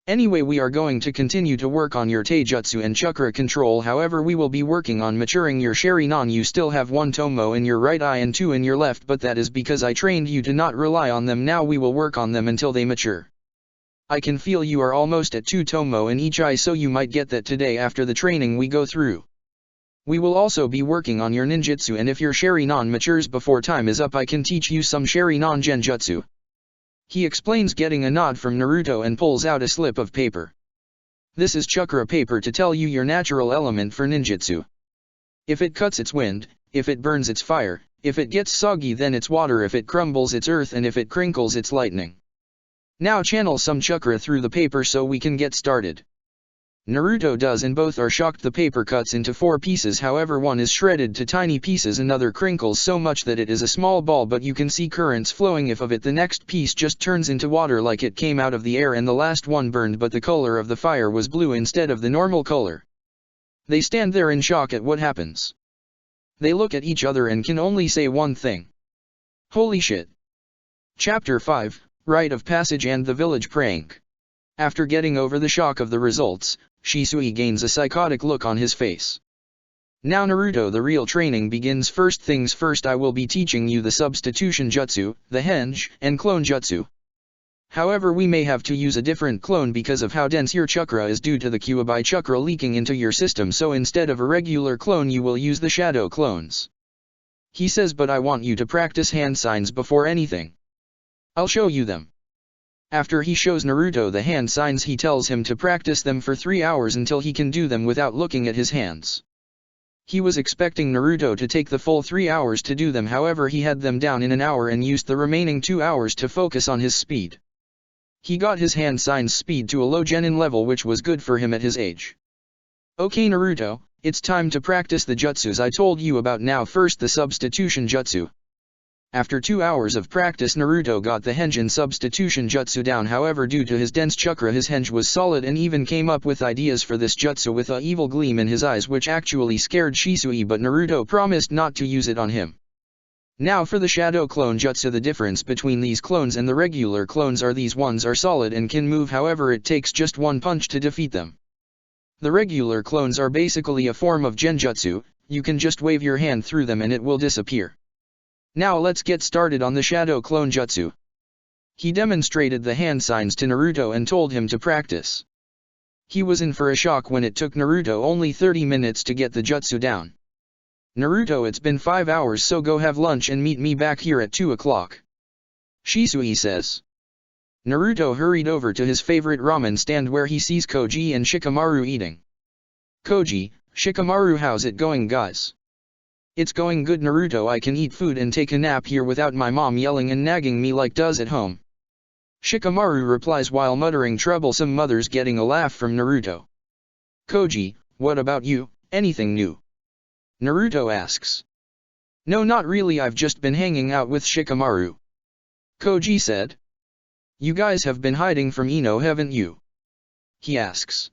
Anyway, we are going to continue to work on your Taijutsu and chakra control. However, we will be working on maturing your Sharingan. You still have 1 tomo in your right eye and 2 in your left, but that is because I trained you to not rely on them. Now we will work on them until they mature. I can feel you are almost at 2 tomo in each eye, so you might get that today after the training we go through. We will also be working on your ninjutsu, and if your Sharingan matures before time is up, I can teach you some Sharingan genjutsu. He explains, getting a nod from Naruto, and pulls out a slip of paper. This is chakra paper to tell you your natural element for ninjutsu. If it cuts, it's wind; if it burns, it's fire; if it gets soggy, then it's water; if it crumbles, it's earth; and if it crinkles, it's lightning. Now channel some chakra through the paper so we can get started. Naruto does, and both are shocked. The paper cuts into 4 pieces, however one is shredded to tiny pieces, another crinkles so much that it is a small ball, but you can see currents flowing if of it. The next piece just turns into water like it came out of the air, and the last one burned, but the color of the fire was blue instead of the normal color. They stand there in shock at what happens. They look at each other and can only say one thing. Holy shit. Chapter 5, Rite of Passage and the Village Prank. After getting over the shock of the results, Shisui gains a psychotic look on his face. Now Naruto, the real training begins. First things first, I will be teaching you the substitution jutsu, the henge, and clone jutsu. However, we may have to use a different clone because of how dense your chakra is due to the Kyuubi chakra leaking into your system, so instead of a regular clone you will use the shadow clones. He says, but I want you to practice hand signs before anything. I'll show you them. After he shows Naruto the hand signs, he tells him to practice them for 3 hours until he can do them without looking at his hands. He was expecting Naruto to take the full 3 hours to do them, however he had them down in an hour and used the remaining 2 hours to focus on his speed. He got his hand signs speed to a low genin level, which was good for him at his age. Okay Naruto, it's time to practice the jutsus I told you about. Now first the substitution jutsu. After 2 hours of practice, Naruto got the Henjin substitution jutsu down. However, due to his dense chakra, his henge was solid and even came up with ideas for this jutsu with a evil gleam in his eyes, which actually scared Shisui, but Naruto promised not to use it on him. Now for the shadow clone jutsu. The difference between these clones and the regular clones are these ones are solid and can move, however it takes just one punch to defeat them. The regular clones are basically a form of genjutsu. You can just wave your hand through them and it will disappear. Now let's get started on the shadow clone jutsu. He demonstrated the hand signs to Naruto and told him to practice. He was in for a shock when it took Naruto only 30 minutes to get the jutsu down. Naruto, it's been 5 hours, so go have lunch and meet me back here at 2 o'clock. Shisui says. Naruto hurried over to his favorite ramen stand where he sees Koji and Shikamaru eating. Koji, Shikamaru, how's it going, guys? It's going good, Naruto. I can eat food and take a nap here without my mom yelling and nagging me like does at home. Shikamaru replies while muttering troublesome mothers, getting a laugh from Naruto. Koji, what about you, anything new? Naruto asks. No, not really, I've just been hanging out with Shikamaru. Koji said. You guys have been hiding from Ino, haven't you? He asks.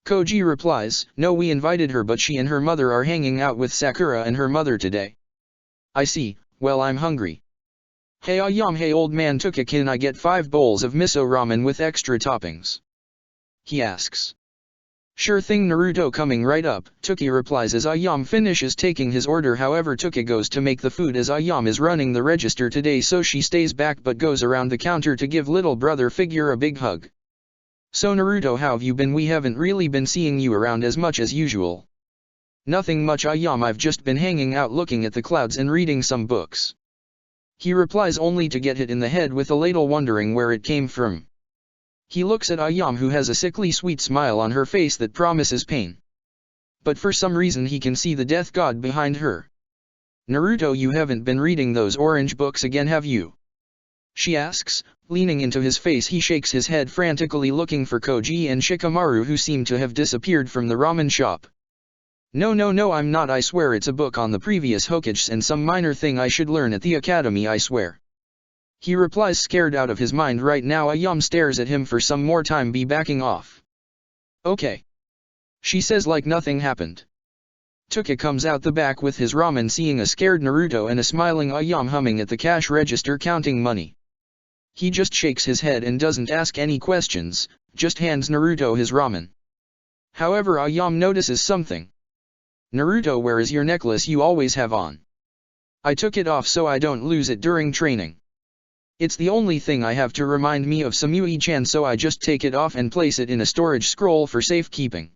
Koji replies, no, we invited her but she and her mother are hanging out with Sakura and her mother today. I see, well I'm hungry. Hey hey old man Tuka, can I get 5 bowls of miso ramen with extra toppings? He asks. Sure thing Naruto, coming right up, Tuki replies as Ayam finishes taking his order. However, Tuki goes to make the food as Ayam is running the register today, so she stays back but goes around the counter to give little brother figure a big hug. So Naruto, how have you been? We haven't really been seeing you around as much as usual. Nothing much Ayam, I've just been hanging out looking at the clouds and reading some books. He replies only to get hit in the head with a ladle, wondering where it came from. He looks at Ayam, who has a sickly sweet smile on her face that promises pain. But for some reason he can see the death god behind her. Naruto, you haven't been reading those orange books again, have you? She asks, leaning into his face. He shakes his head frantically, looking for Koji and Shikamaru, who seem to have disappeared from the ramen shop. No, I'm not. I swear it's a book on the previous Hokage and some minor thing I should learn at the academy, I swear. He replies, scared out of his mind right now. Ayam stares at him for some more time. Be backing off. Okay. She says like nothing happened. Tuki comes out the back with his ramen, seeing a scared Naruto and a smiling Ayam humming at the cash register counting money. He just shakes his head and doesn't ask any questions, just hands Naruto his ramen. However, Ayam notices something. Naruto, where is your necklace you always have on? I took it off so I don't lose it during training. It's the only thing I have to remind me of Samui-chan, so I just take it off and place it in a storage scroll for safekeeping.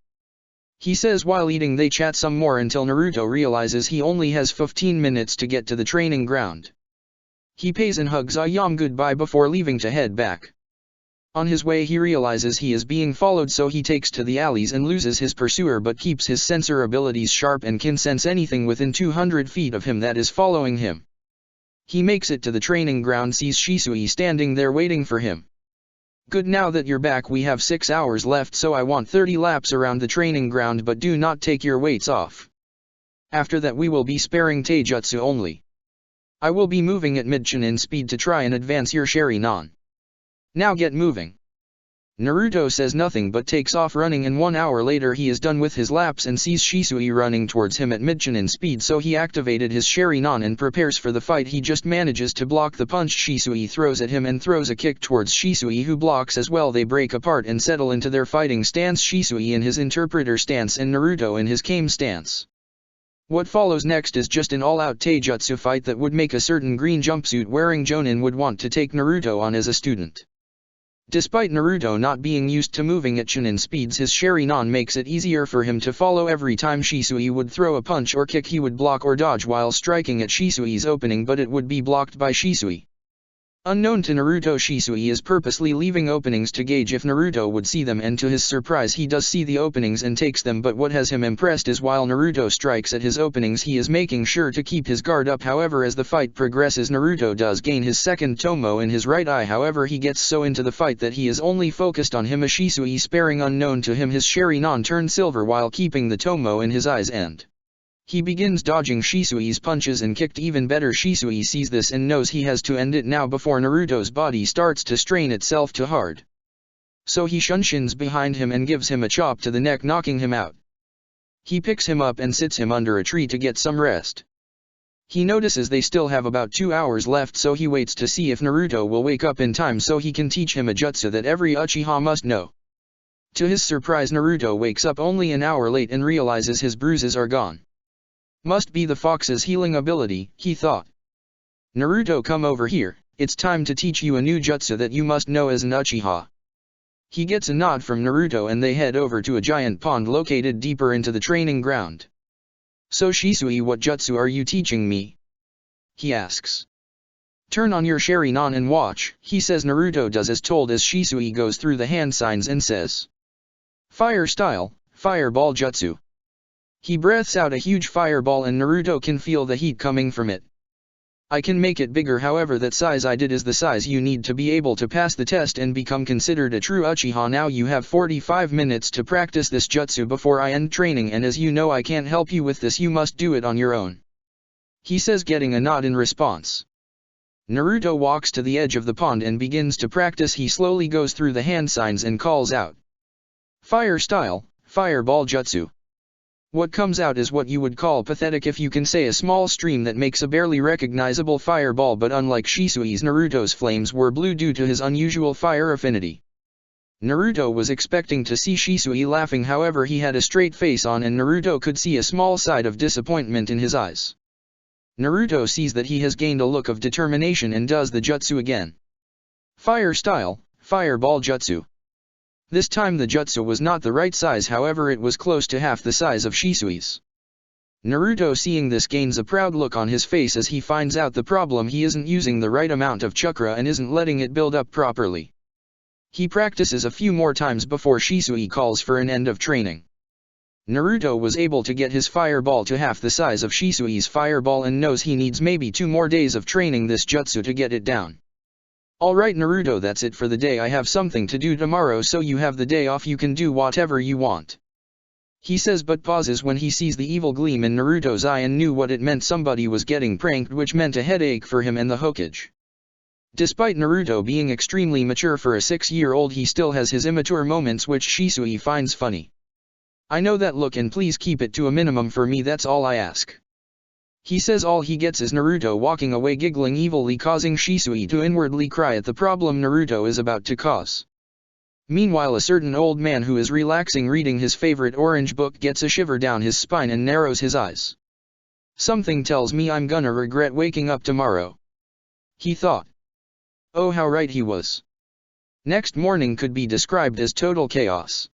He says while eating. They chat some more until Naruto realizes he only has 15 minutes to get to the training ground. He pays and hugs Ayam goodbye before leaving to head back. On his way he realizes he is being followed, so he takes to the alleys and loses his pursuer, but keeps his sensor abilities sharp and can sense anything within 200 feet of him that is following him. He makes it to the training ground, sees Shisui standing there waiting for him. Good, now that you're back we have 6 hours left, so I want 30 laps around the training ground, but do not take your weights off. After that we will be sparing taijutsu only. I will be moving at mid-shinin speed to try and advance your Sharingan. Now get moving. Naruto says nothing but takes off running, and 1 hour later he is done with his laps and sees Shisui running towards him at mid-shinin speed, so he activated his Sharingan and prepares for the fight. He just manages to block the punch Shisui throws at him and throws a kick towards Shisui, who blocks as well. They break apart and settle into their fighting stance, Shisui in his interpreter stance and Naruto in his Kame stance. What follows next is just an all-out taijutsu fight that would make a certain green jumpsuit wearing Jonin would want to take Naruto on as a student. Despite Naruto not being used to moving at shinin speeds, his Sharingan makes it easier for him to follow. Every time Shisui would throw a punch or kick he would block or dodge while striking at Shisui's opening, but it would be blocked by Shisui. Unknown to Naruto, Shisui is purposely leaving openings to gauge if Naruto would see them, and to his surprise he does see the openings and takes them, but what has him impressed is while Naruto strikes at his openings he is making sure to keep his guard up. However, as the fight progresses Naruto does gain his second tomo in his right eye. However, he gets so into the fight that he is only focused on him, as Shisui sparing. Unknown to him, his Sharingan turned silver while keeping the tomo in his eyes, and he begins dodging Shisui's punches and kicked. Even better, Shisui sees this and knows he has to end it now before Naruto's body starts to strain itself too hard. So he shunsins behind him and gives him a chop to the neck, knocking him out. He picks him up and sits him under a tree to get some rest. He notices they still have about 2 hours left, so he waits to see if Naruto will wake up in time so he can teach him a jutsu that every Uchiha must know. To his surprise, Naruto wakes up only an hour late and realizes his bruises are gone. Must be the fox's healing ability, he thought. Naruto, come over here, it's time to teach you a new jutsu that you must know as an Uchiha. He gets a nod from Naruto and they head over to a giant pond located deeper into the training ground. So Shisui, what jutsu are you teaching me? He asks. Turn on your Sharingan and watch, he says. Naruto does as told as Shisui goes through the hand signs and says, Fire style, fireball jutsu. He breathes out a huge fireball and Naruto can feel the heat coming from it. I can make it bigger, however that size I did is the size you need to be able to pass the test and become considered a true Uchiha. Now you have 45 minutes to practice this jutsu before I end training, and as you know I can't help you with this, you must do it on your own. He says, getting a nod in response. Naruto walks to the edge of the pond and begins to practice. He slowly goes through the hand signs and calls out, Fire style, fireball jutsu. What comes out is what you would call pathetic, if you can say, a small stream that makes a barely recognizable fireball, but unlike Shisui's, Naruto's flames were blue due to his unusual fire affinity. Naruto was expecting to see Shisui laughing, however he had a straight face on and Naruto could see a small side of disappointment in his eyes. Naruto sees that he has gained a look of determination and does the jutsu again. Fire style, fireball jutsu. This time the jutsu was not the right size, however it was close to half the size of Shisui's. Naruto, seeing this, gains a proud look on his face as he finds out the problem: he isn't using the right amount of chakra and isn't letting it build up properly. He practices a few more times before Shisui calls for an end of training. Naruto was able to get his fireball to half the size of Shisui's fireball and knows he needs maybe 2 more days of training this jutsu to get it down. Alright Naruto, that's it for the day. I have something to do tomorrow, so you have the day off, you can do whatever you want. He says, but pauses when he sees the evil gleam in Naruto's eye and knew what it meant: somebody was getting pranked, which meant a headache for him and the Hokage. Despite Naruto being extremely mature for a 6-year-old, he still has his immature moments which Shisui finds funny. I know that look, and please keep it to a minimum for me, that's all I ask. He says all he gets is Naruto walking away giggling evilly, causing Shisui to inwardly cry at the problem Naruto is about to cause. Meanwhile, a certain old man who is relaxing reading his favorite orange book gets a shiver down his spine and narrows his eyes. Something tells me I'm gonna regret waking up tomorrow, he thought. Oh, how right he was. Next morning could be described as total chaos.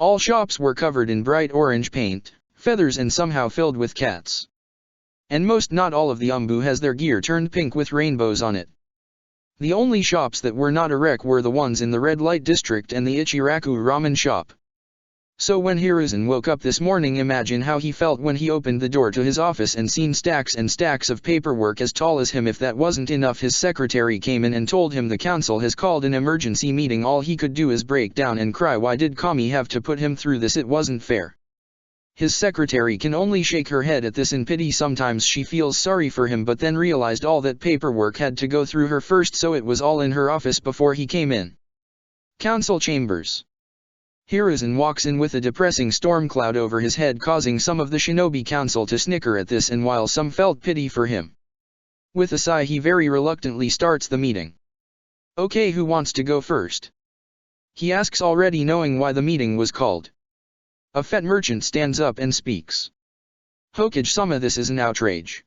All shops were covered in bright orange paint, feathers, and somehow filled with cats. And most, not all, of the Umbu has their gear turned pink with rainbows on it. The only shops that were not a wreck were the ones in the red light district and the Ichiraku ramen shop. So when Hiruzen woke up this morning, imagine how he felt when he opened the door to his office and seen stacks and stacks of paperwork as tall as him. If that wasn't enough, his secretary came in and told him the council has called an emergency meeting. All he could do is break down and cry. Why did Kami have to put him through this? It wasn't fair. His secretary can only shake her head at this in pity. Sometimes she feels sorry for him, but then realized all that paperwork had to go through her first, so it was all in her office before he came in. Council chambers. Hiruzen walks in with a depressing storm cloud over his head, causing some of the shinobi council to snicker at this, and while some felt pity for him, with a sigh he very reluctantly starts the meeting. Okay, who wants to go first? He asks, already knowing why the meeting was called. A fat merchant stands up and speaks. Hokage-sama, this is an outrage.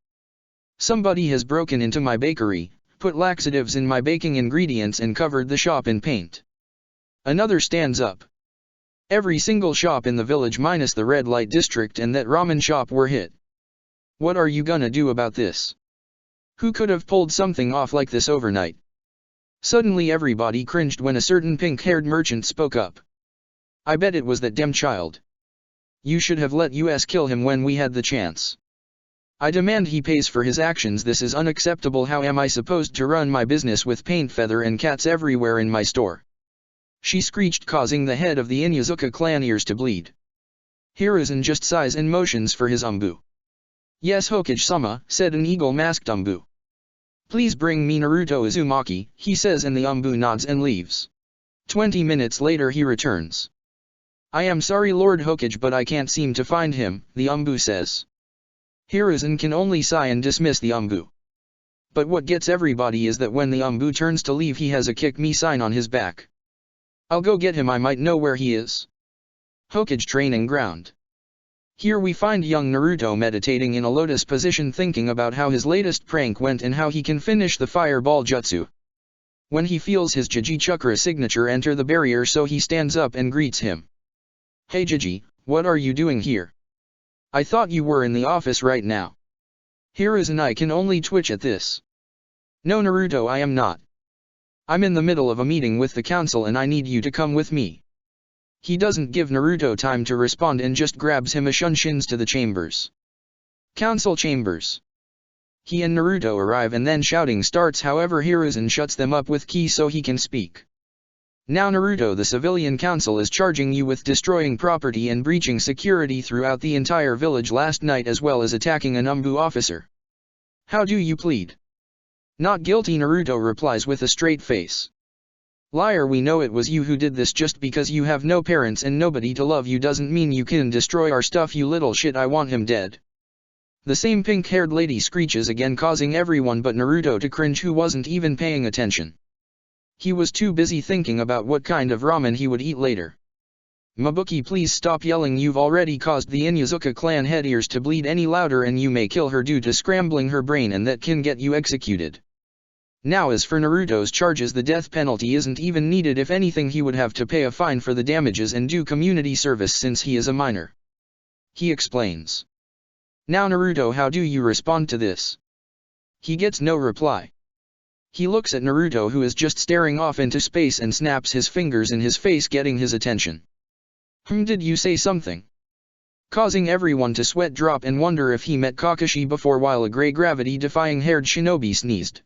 Somebody has broken into my bakery, put laxatives in my baking ingredients and covered the shop in paint. Another stands up. Every single shop in the village minus the red light district and that ramen shop were hit. What are you gonna do about this? Who could have pulled something off like this overnight? Suddenly everybody cringed when a certain pink-haired merchant spoke up. I bet it was that damn child. You should have let us kill him when we had the chance. I demand he pays for his actions. This is unacceptable. How am I supposed to run my business with paint, feather and cats everywhere in my store? She screeched, causing the head of the Inyazuka clan ears to bleed. Hiruzen just sighs and motions for his Umbu. Yes, Hokage-sama, said an eagle-masked Umbu. Please bring me Naruto Uzumaki, he says, and the Umbu nods and leaves. 20 minutes later he returns. I am sorry, Lord Hokage, but I can't seem to find him, the Umbu says. Hiruzen can only sigh and dismiss the Umbu. But what gets everybody is that when the Umbu turns to leave, he has a kick me sign on his back. I'll go get him, I might know where he is. Hokage training ground. Here we find young Naruto meditating in a lotus position, thinking about how his latest prank went and how he can finish the fireball jutsu. When he feels his Jiji chakra signature enter the barrier, so he stands up and greets him. Hey Jiji, what are you doing here? I thought you were in the office right now. Hiruzen, I can only twitch at this. No Naruto, I am not. I'm in the middle of a meeting with the council and I need you to come with me. He doesn't give Naruto time to respond and just grabs him a shunshins to the chambers. Council chambers. He and Naruto arrive and then shouting starts, however Hiruzen shuts them up with key so he can speak. Now Naruto, the civilian council is charging you with destroying property and breaching security throughout the entire village last night, as well as attacking an Umbu officer. How do you plead? Not guilty, Naruto replies with a straight face. Liar, we know it was you who did this. Just because you have no parents and nobody to love you doesn't mean you can destroy our stuff, you little shit, I want him dead. The same pink-haired lady screeches again, causing everyone but Naruto to cringe, who wasn't even paying attention. He was too busy thinking about what kind of ramen he would eat later. Mabuki, please stop yelling. You've already caused the Inyazuka clan head ears to bleed any louder and you may kill her due to scrambling her brain, and that can get you executed. Now as for Naruto's charges, the death penalty isn't even needed. If anything, he would have to pay a fine for the damages and do community service since he is a minor. He explains. Now Naruto, how do you respond to this? He gets no reply. He looks at Naruto, who is just staring off into space, and snaps his fingers in his face, getting his attention. Did you say something? Causing everyone to sweat drop and wonder if he met Kakashi before while a grey gravity-defying haired shinobi sneezed.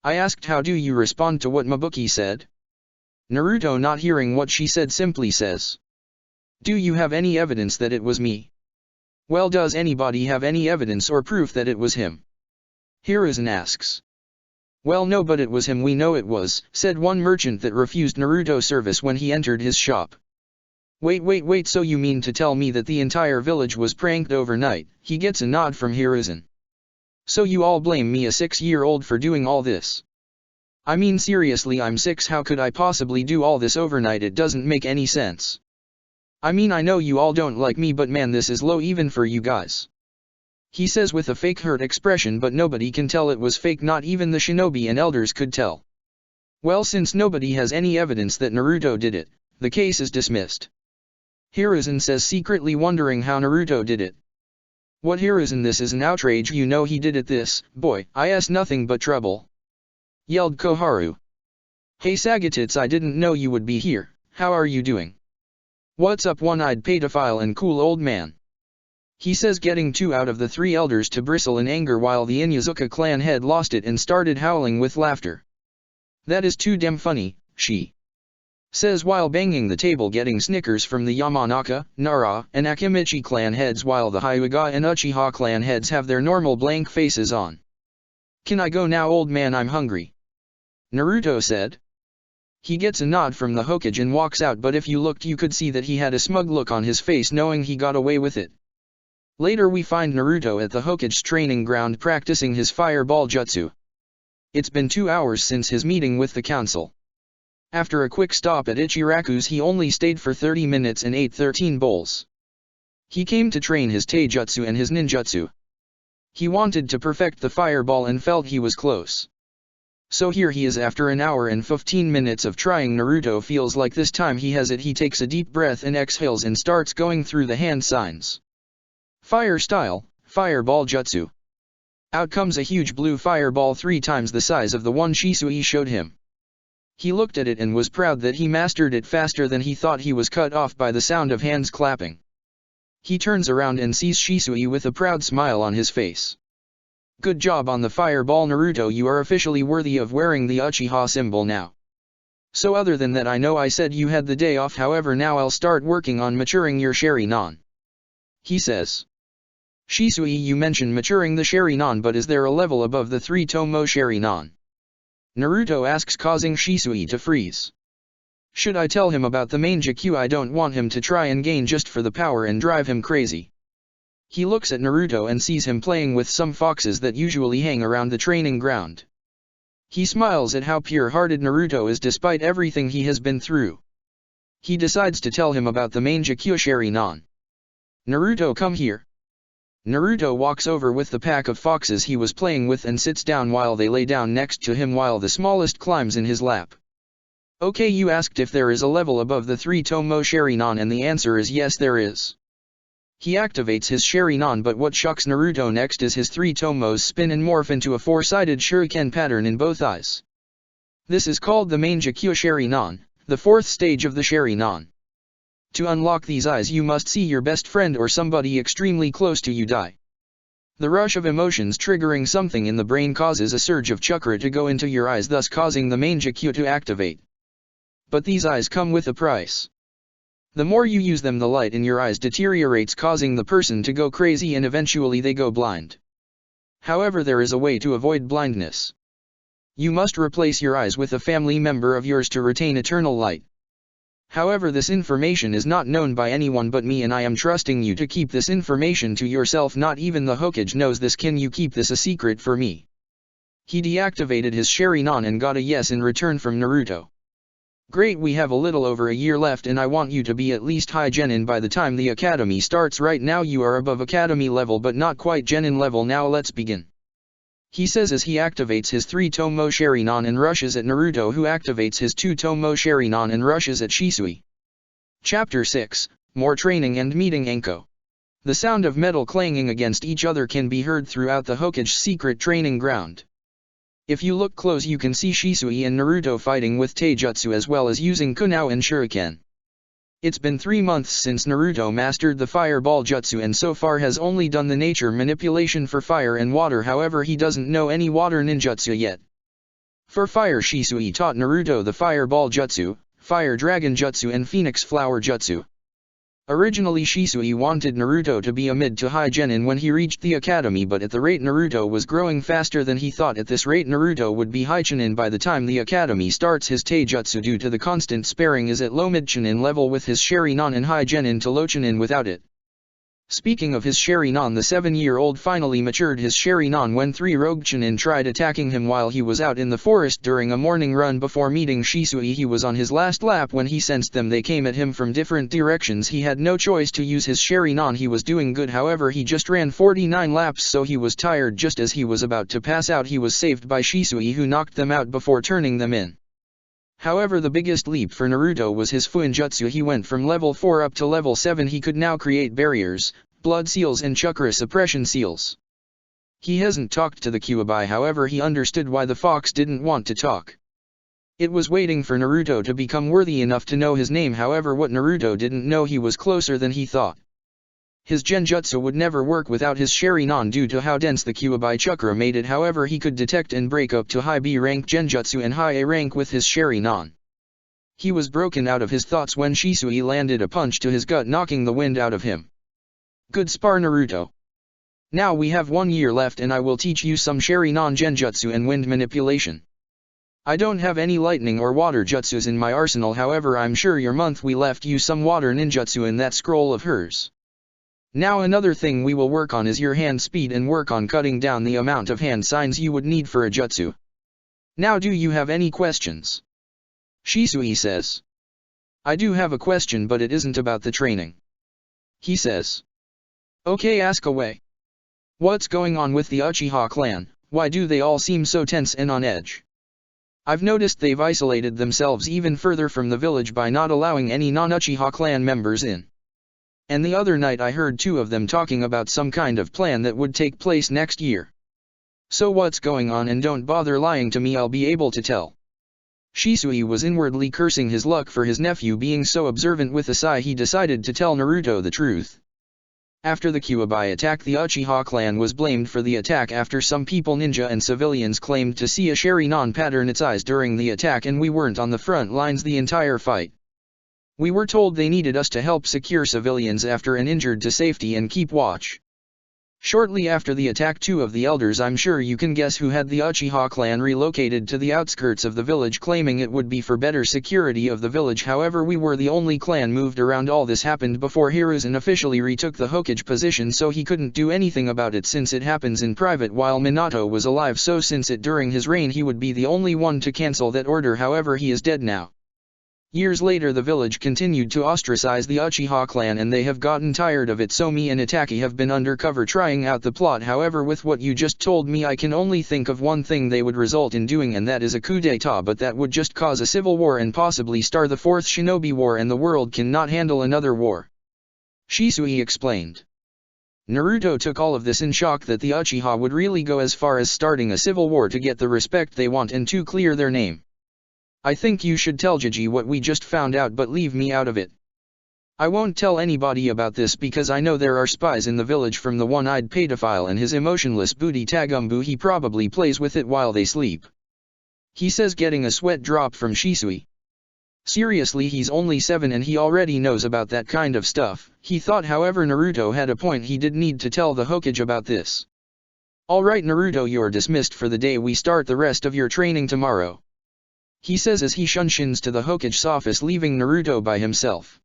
I asked how do you respond to what Mabuki said? Naruto, not hearing what she said, simply says. Do you have any evidence that it was me? Well, does anybody have any evidence or proof that it was him? Hiruzen asks. Well, no, but it was him, we know it was, said one merchant that refused Naruto service when he entered his shop. Wait, so you mean to tell me that the entire village was pranked overnight? He gets a nod from Hiruzen. So you all blame me, a 6-year-old, for doing all this? I mean seriously, I'm 6, how could I possibly do all this overnight? It doesn't make any sense. I mean, I know you all don't like me, but man, this is low even for you guys. He says with a fake hurt expression, but nobody can tell it was fake, not even the shinobi and elders could tell. Well, since nobody has any evidence that Naruto did it, the case is dismissed. Hiruzen says, secretly wondering how Naruto did it. What, Hiruzen, this is an outrage, you know he did it. This boy, is nothing but trouble, yelled Koharu. Hey Sagatits, I didn't know you would be here, how are you doing? What's up, one-eyed pedophile and cool old man? He says, getting 2 out of the 3 elders to bristle in anger, while the Inyazuka clan head lost it and started howling with laughter. That is too damn funny, she says while banging the table, getting snickers from the Yamanaka, Nara, and Akimichi clan heads, while the Hyuga and Uchiha clan heads have their normal blank faces on. Can I go now, old man? I'm hungry, Naruto said. He gets a nod from the Hokage and walks out, but if you looked you could see that he had a smug look on his face, knowing he got away with it. Later we find Naruto at the Hokage's training ground practicing his fireball jutsu. It's been 2 hours since his meeting with the council. After a quick stop at Ichiraku's, he only stayed for 30 minutes and ate 13 bowls. He came to train his taijutsu and his ninjutsu. He wanted to perfect the fireball and felt he was close. So here he is after an hour and 15 minutes of trying. Naruto feels like this time he has it. He takes a deep breath and exhales and starts going through the hand signs. Fire style, fireball jutsu. Out comes a huge blue fireball 3 times the size of the one Shisui showed him. He looked at it and was proud that he mastered it faster than he thought. He was cut off by the sound of hands clapping. He turns around and sees Shisui with a proud smile on his face. Good job on the fireball, Naruto, you are officially worthy of wearing the Uchiha symbol now. So other than that, I know I said you had the day off, however now I'll start working on maturing your Sharingan, he says. Shisui, you mentioned maturing the Sharingan, but is there a level above the 3 Tomo Sharingan? Naruto asks, causing Shisui to freeze. Should I tell him about the main Jakku? I don't want him to try and gain just for the power and drive him crazy. He looks at Naruto and sees him playing with some foxes that usually hang around the training ground. He smiles at how pure-hearted Naruto is despite everything he has been through. He decides to tell him about the main Jakku Sharingan. Naruto, come here. Naruto walks over with the pack of foxes he was playing with and sits down while they lay down next to him, while the smallest climbs in his lap. Okay, you asked if there is a level above the 3 Tomo Sharingan, and the answer is yes, there is. He activates his Sharingan, but what shocks Naruto next is his 3 Tomos spin and morph into a 4-sided shuriken pattern in both eyes. This is called the main Jakku Sharingan, the 4th stage of the Sharingan. To unlock these eyes you must see your best friend or somebody extremely close to you die. The rush of emotions triggering something in the brain causes a surge of chakra to go into your eyes, thus causing the main Jakku to activate. But these eyes come with a price. The more you use them, the light in your eyes deteriorates, causing the person to go crazy and eventually they go blind. However, there is a way to avoid blindness. You must replace your eyes with a family member of yours to retain eternal light. However, this information is not known by anyone but me, and I am trusting you to keep this information to yourself. Not even the Hokage knows this. Can you keep this a secret for me? He deactivated his Sharingan and got a yes in return from Naruto. Great, we have a little over a year left and I want you to be at least high genin by the time the academy starts. Right now you are above academy level but not quite genin level. Now let's begin. He says as he activates his 3-Tomo Sharingan and rushes at Naruto, who activates his 2-Tomo Sharingan and rushes at Shisui. Chapter 6, More Training and Meeting Anko. The sound of metal clanging against each other can be heard throughout the Hokage secret training ground. If you look close you can see Shisui and Naruto fighting with taijutsu as well as using kunao and shuriken. It's been 3 months since Naruto mastered the fireball jutsu and so far has only done the nature manipulation for fire and water, however he doesn't know any water ninjutsu yet. For fire, Shisui taught Naruto the fireball jutsu, fire dragon jutsu and phoenix flower jutsu. Originally Shisui wanted Naruto to be a mid to high genin when he reached the academy, but at the rate Naruto was growing faster than he thought, at this rate Naruto would be high chunin by the time the academy starts. His taijutsu due to the constant sparing is at low mid chunin level with his Sharingan and high genin to low chunin without it. Speaking of his Sharingan, the 7-year-old finally matured his Sharingan when 3 rogue chunin tried attacking him while he was out in the forest during a morning run before meeting Shisui. He was on his last lap when he sensed them. They came at him from different directions. He had no choice to use his Sharingan. He was doing good, however he just ran 49 laps so he was tired. Just as he was about to pass out he was saved by Shisui, who knocked them out before turning them in. However, the biggest leap for Naruto was his Fuinjutsu. He went from level 4 up to level 7. He could now create barriers, blood seals and chakra suppression seals. He hasn't talked to the Kyuubi, however he understood why the fox didn't want to talk. It was waiting for Naruto to become worthy enough to know his name. However, what Naruto didn't know, he was closer than he thought. His genjutsu would never work without his Sharingan due to how dense the Kyuubi chakra made it. However, he could detect and break up to high B rank genjutsu and high A rank with his Sharingan. He was broken out of his thoughts when Shisui landed a punch to his gut, knocking the wind out of him. Good spar, Naruto. Now we have 1 year left and I will teach you some Sharingan genjutsu and wind manipulation. I don't have any lightning or water jutsus in my arsenal, however I'm sure your month we left you some water ninjutsu in that scroll of hers. Now another thing we will work on is your hand speed and work on cutting down the amount of hand signs you would need for a jutsu. Now do you have any questions? Shisui says. I do have a question, but it isn't about the training. He says. Okay, ask away. What's going on with the Uchiha clan? Why do they all seem so tense and on edge? I've noticed they've isolated themselves even further from the village by not allowing any non-Uchiha clan members in. And the other night I heard 2 of them talking about some kind of plan that would take place next year. So what's going on? And don't bother lying to me, I'll be able to tell. Shisui was inwardly cursing his luck for his nephew being so observant. With a sigh he decided to tell Naruto the truth. After the Kyuubi attack, the Uchiha clan was blamed for the attack after some people, ninja and civilians, claimed to see a Sharingan pattern its eyes during the attack, and we weren't on the front lines the entire fight. We were told they needed us to help secure civilians after an injured to safety and keep watch. Shortly after the attack, 2 of the elders, I'm sure you can guess who, had the Uchiha clan relocated to the outskirts of the village, claiming it would be for better security of the village. However, we were the only clan moved around. All this happened before Hiruzen officially retook the Hokage position, so he couldn't do anything about it since it happens in private while Minato was alive, so since it during his reign he would be the only one to cancel that order. However, he is dead now. Years later the village continued to ostracize the Uchiha clan and they have gotten tired of it, so me and Itaki have been undercover trying out the plot. However, with what you just told me I can only think of one thing they would result in doing, and that is a coup d'etat, but that would just cause a civil war and possibly start the 4th Shinobi War, and the world cannot handle another war. Shisui explained. Naruto took all of this in shock that the Uchiha would really go as far as starting a civil war to get the respect they want and to clear their name. I think you should tell Gigi what we just found out, but leave me out of it. I won't tell anybody about this because I know there are spies in the village, from the one-eyed pedophile and his emotionless booty Tagumbu. He probably plays with it while they sleep. He says, getting a sweat drop from Shisui. Seriously, he's only 7 and he already knows about that kind of stuff. He thought, however, Naruto had a point. He did need to tell the Hokage about this. Alright Naruto, you're dismissed for the day. We start the rest of your training tomorrow. He says as he shunsins to the Hokage's office, leaving Naruto by himself.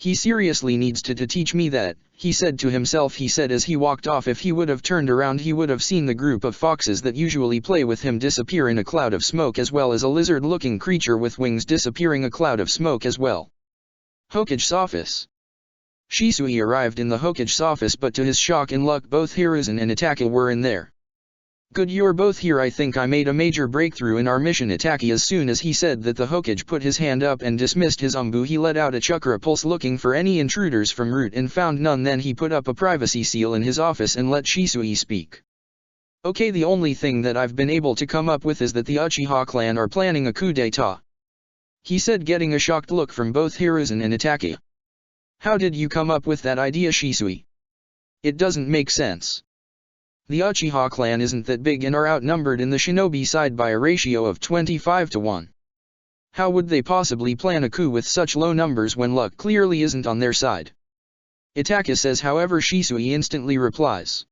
He seriously needs to teach me that, he said to himself. He said as he walked off. If he would have turned around he would have seen the group of foxes that usually play with him disappear in a cloud of smoke, as well as a lizard-looking creature with wings disappearing a cloud of smoke as well. Hokage's office. Shisui arrived in the Hokage's office, but to his shock and luck both Hiruzen and Itaka were in there. Good, you're both here. I think I made a major breakthrough in our mission. Itaki, as soon as he said that, the Hokage put his hand up and dismissed his umbu. He let out a chakra pulse looking for any intruders from route and found none. Then he put up a privacy seal in his office and let Shisui speak. Okay, the only thing that I've been able to come up with is that the Uchiha clan are planning a coup d'etat, he said, getting a shocked look from both Hiruzen and Itaki. How did you come up with that idea, Shisui? It doesn't make sense. The Uchiha clan isn't that big and are outnumbered in the shinobi side by a ratio of 25 to 1. How would they possibly plan a coup with such low numbers when luck clearly isn't on their side? Itaka says. However, Shisui instantly replies.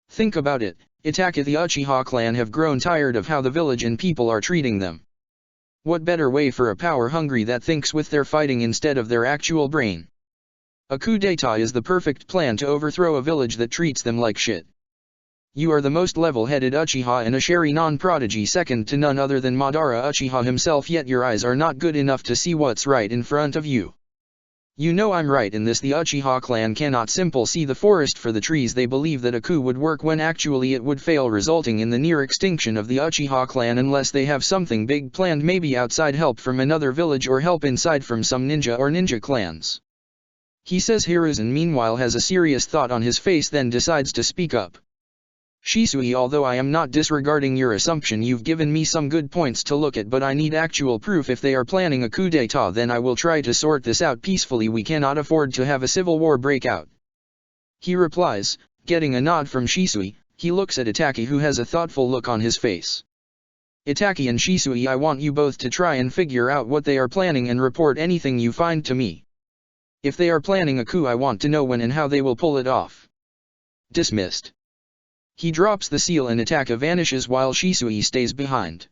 Think about it, Itaka. The Uchiha clan have grown tired of how the village and people are treating them. What better way for a power hungry that thinks with their fighting instead of their actual brain? A coup d'etat is the perfect plan to overthrow a village that treats them like shit. You are the most level-headed Uchiha and a Sharingan prodigy, second to none other than Madara Uchiha himself, yet your eyes are not good enough to see what's right in front of you. You know I'm right in this. The Uchiha clan cannot simply see the forest for the trees. They believe that a coup would work when actually it would fail, resulting in the near extinction of the Uchiha clan unless they have something big planned, maybe outside help from another village or help inside from some ninja or ninja clans. He says. Hiruzen meanwhile has a serious thought on his face, then decides to speak up. Shisui, although I am not disregarding your assumption, you've given me some good points to look at, but I need actual proof. If they are planning a coup d'etat, then I will try to sort this out peacefully. We cannot afford to have a civil war break out. He replies, getting a nod from Shisui. He looks at Itaki, who has a thoughtful look on his face. Itaki and Shisui, I want you both to try and figure out what they are planning and report anything you find to me. If they are planning a coup, I want to know when and how they will pull it off. Dismissed. He drops the seal and Itaka vanishes while Shisui stays behind.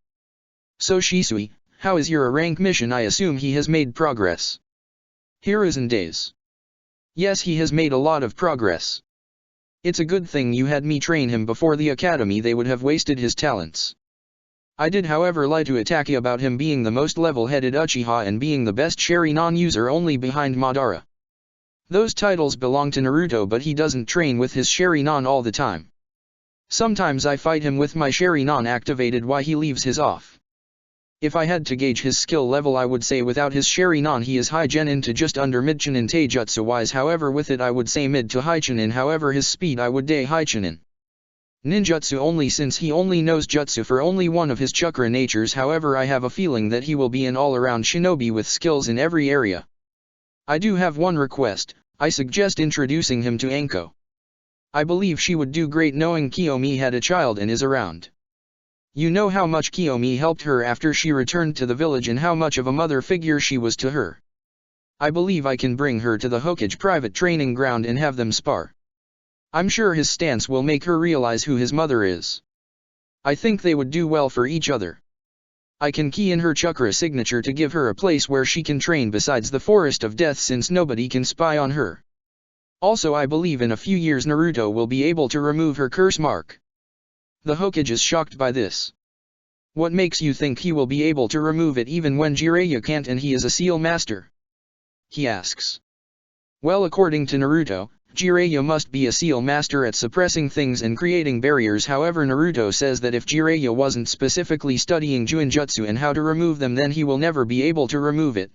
So Shisui, how is your rank mission? I assume he has made progress. Hiruzen days. Yes, he has made a lot of progress. It's a good thing you had me train him before the academy. They would have wasted his talents. I did however lie to Itaki about him being the most level-headed Uchiha and being the best Sharingan user, only behind Madara. Those titles belong to Naruto, but he doesn't train with his Sharingan all the time. Sometimes I fight him with my Sharingan activated while he leaves his off. If I had to gauge his skill level, I would say without his Sharingan he is high Genin to just under mid Chunin Taijutsu wise. However, with it I would say mid to high Chunin. However, his speed I would say high Chunin. Ninjutsu only, since he only knows jutsu for only one of his chakra natures. However, I have a feeling that he will be an all-around shinobi with skills in every area. I do have one request. I suggest introducing him to Anko. I believe she would do great, knowing Kiyomi had a child and is around. You know how much Kiyomi helped her after she returned to the village and how much of a mother figure she was to her. I believe I can bring her to the Hokage private training ground and have them spar. I'm sure his stance will make her realize who his mother is. I think they would do well for each other. I can key in her chakra signature to give her a place where she can train besides the Forest of Death, since nobody can spy on her. Also, I believe in a few years Naruto will be able to remove her curse mark. The Hokage is shocked by this. What makes you think he will be able to remove it even when Jiraiya can't and he is a seal master? He asks. Well, according to Naruto, Jiraiya must be a seal master at suppressing things and creating barriers. However, Naruto says that if Jiraiya wasn't specifically studying Juinjutsu and how to remove them, then he will never be able to remove it.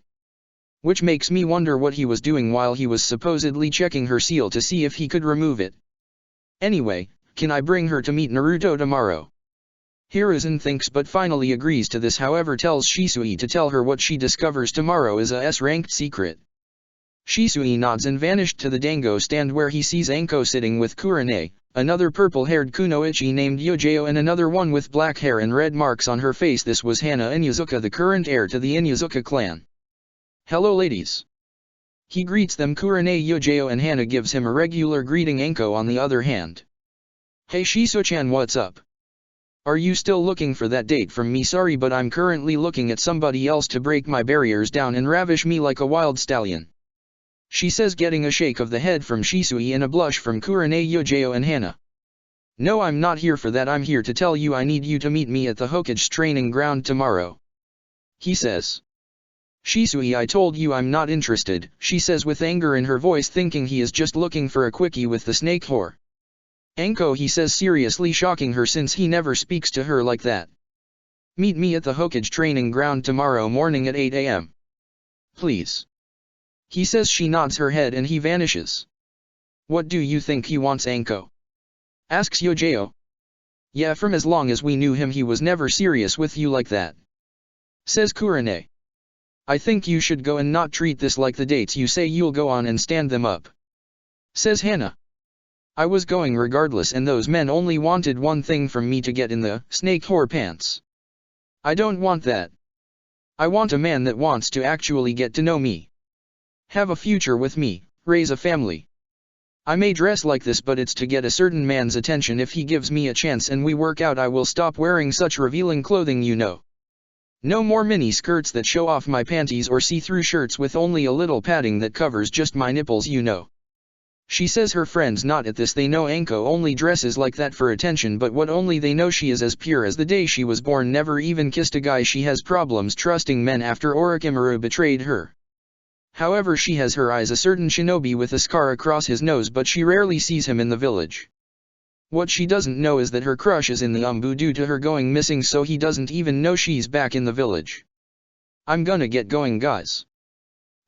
Which makes me wonder what he was doing while he was supposedly checking her seal to see if he could remove it. Anyway, can I bring her to meet Naruto tomorrow? Hiruzen thinks but finally agrees to this, however tells Shisui to tell her what she discovers tomorrow is a S-ranked secret. Shisui nods and vanished to the dango stand where he sees Anko sitting with Kurane, another purple-haired kunoichi named Yojeo and another one with black hair and red marks on her face. This was Hana Inyazuka, the current heir to the Inyazuka clan. Hello ladies. He greets them. Kurane, Yojeo and Hana gives him a regular greeting. Anko on the other hand. Hey Shiso-chan, what's up? Are you still looking for that date from me? Sorry, but I'm currently looking at somebody else to break my barriers down and ravish me like a wild stallion. she says, getting a shake of the head from Shisui and a blush from Kurane, Yojeo and Hana. No, I'm not here for that, I'm here to tell you I need you to meet me at the Hokage training ground tomorrow. He says. Shisui, I told you I'm not interested, she says with anger in her voice, thinking he is just looking for a quickie with the snake whore. Anko, he says, seriously shocking her since he never speaks to her like that. Meet me at the Hokage training ground tomorrow morning at 8 a.m. Please. He says. She nods her head and he vanishes. What do you think he wants, Anko? Asks Yojeo. Yeah, from as long as we knew him he was never serious with you like that. Says Kurane. I think you should go and not treat this like the dates you say you'll go on and stand them up. Says Hana. I was going regardless and those men only wanted one thing from me, to get in the snake whore pants. I don't want that. I want a man that wants to actually get to know me. Have a future with me, raise a family. I may dress like this, but it's to get a certain man's attention. If he gives me a chance and we work out, I will stop wearing such revealing clothing, you know. No more mini skirts that show off my panties or see-through shirts with only a little padding that covers just my nipples, you know. She says. Her friends nod at this. They know Anko only dresses like that for attention, but what only they know, she is as pure as the day she was born, never even kissed a guy. She has problems trusting men after Orochimaru betrayed her. However, she has her eyes a certain shinobi with a scar across his nose, but she rarely sees him in the village. What she doesn't know is that her crush is in the Umbu due to her going missing, so he doesn't even know she's back in the village. I'm gonna get going, guys.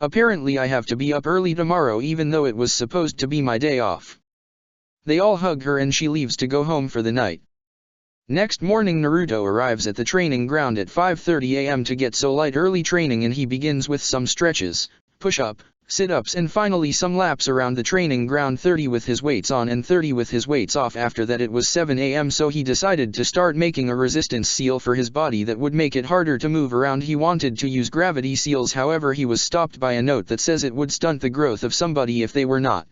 Apparently I have to be up early tomorrow, even though it was supposed to be my day off. They all hug her and she leaves to go home for the night. Next morning Naruto arrives at the training ground at 5:30 a.m. to get so light early training, and he begins with some stretches, push-up, sit-ups and finally some laps around the training ground, 30 with his weights on and 30 with his weights off. After that it was 7 a.m. so he decided to start making a resistance seal for his body that would make it harder to move around. He wanted to use gravity seals, however he was stopped by a note that says it would stunt the growth of somebody if they were not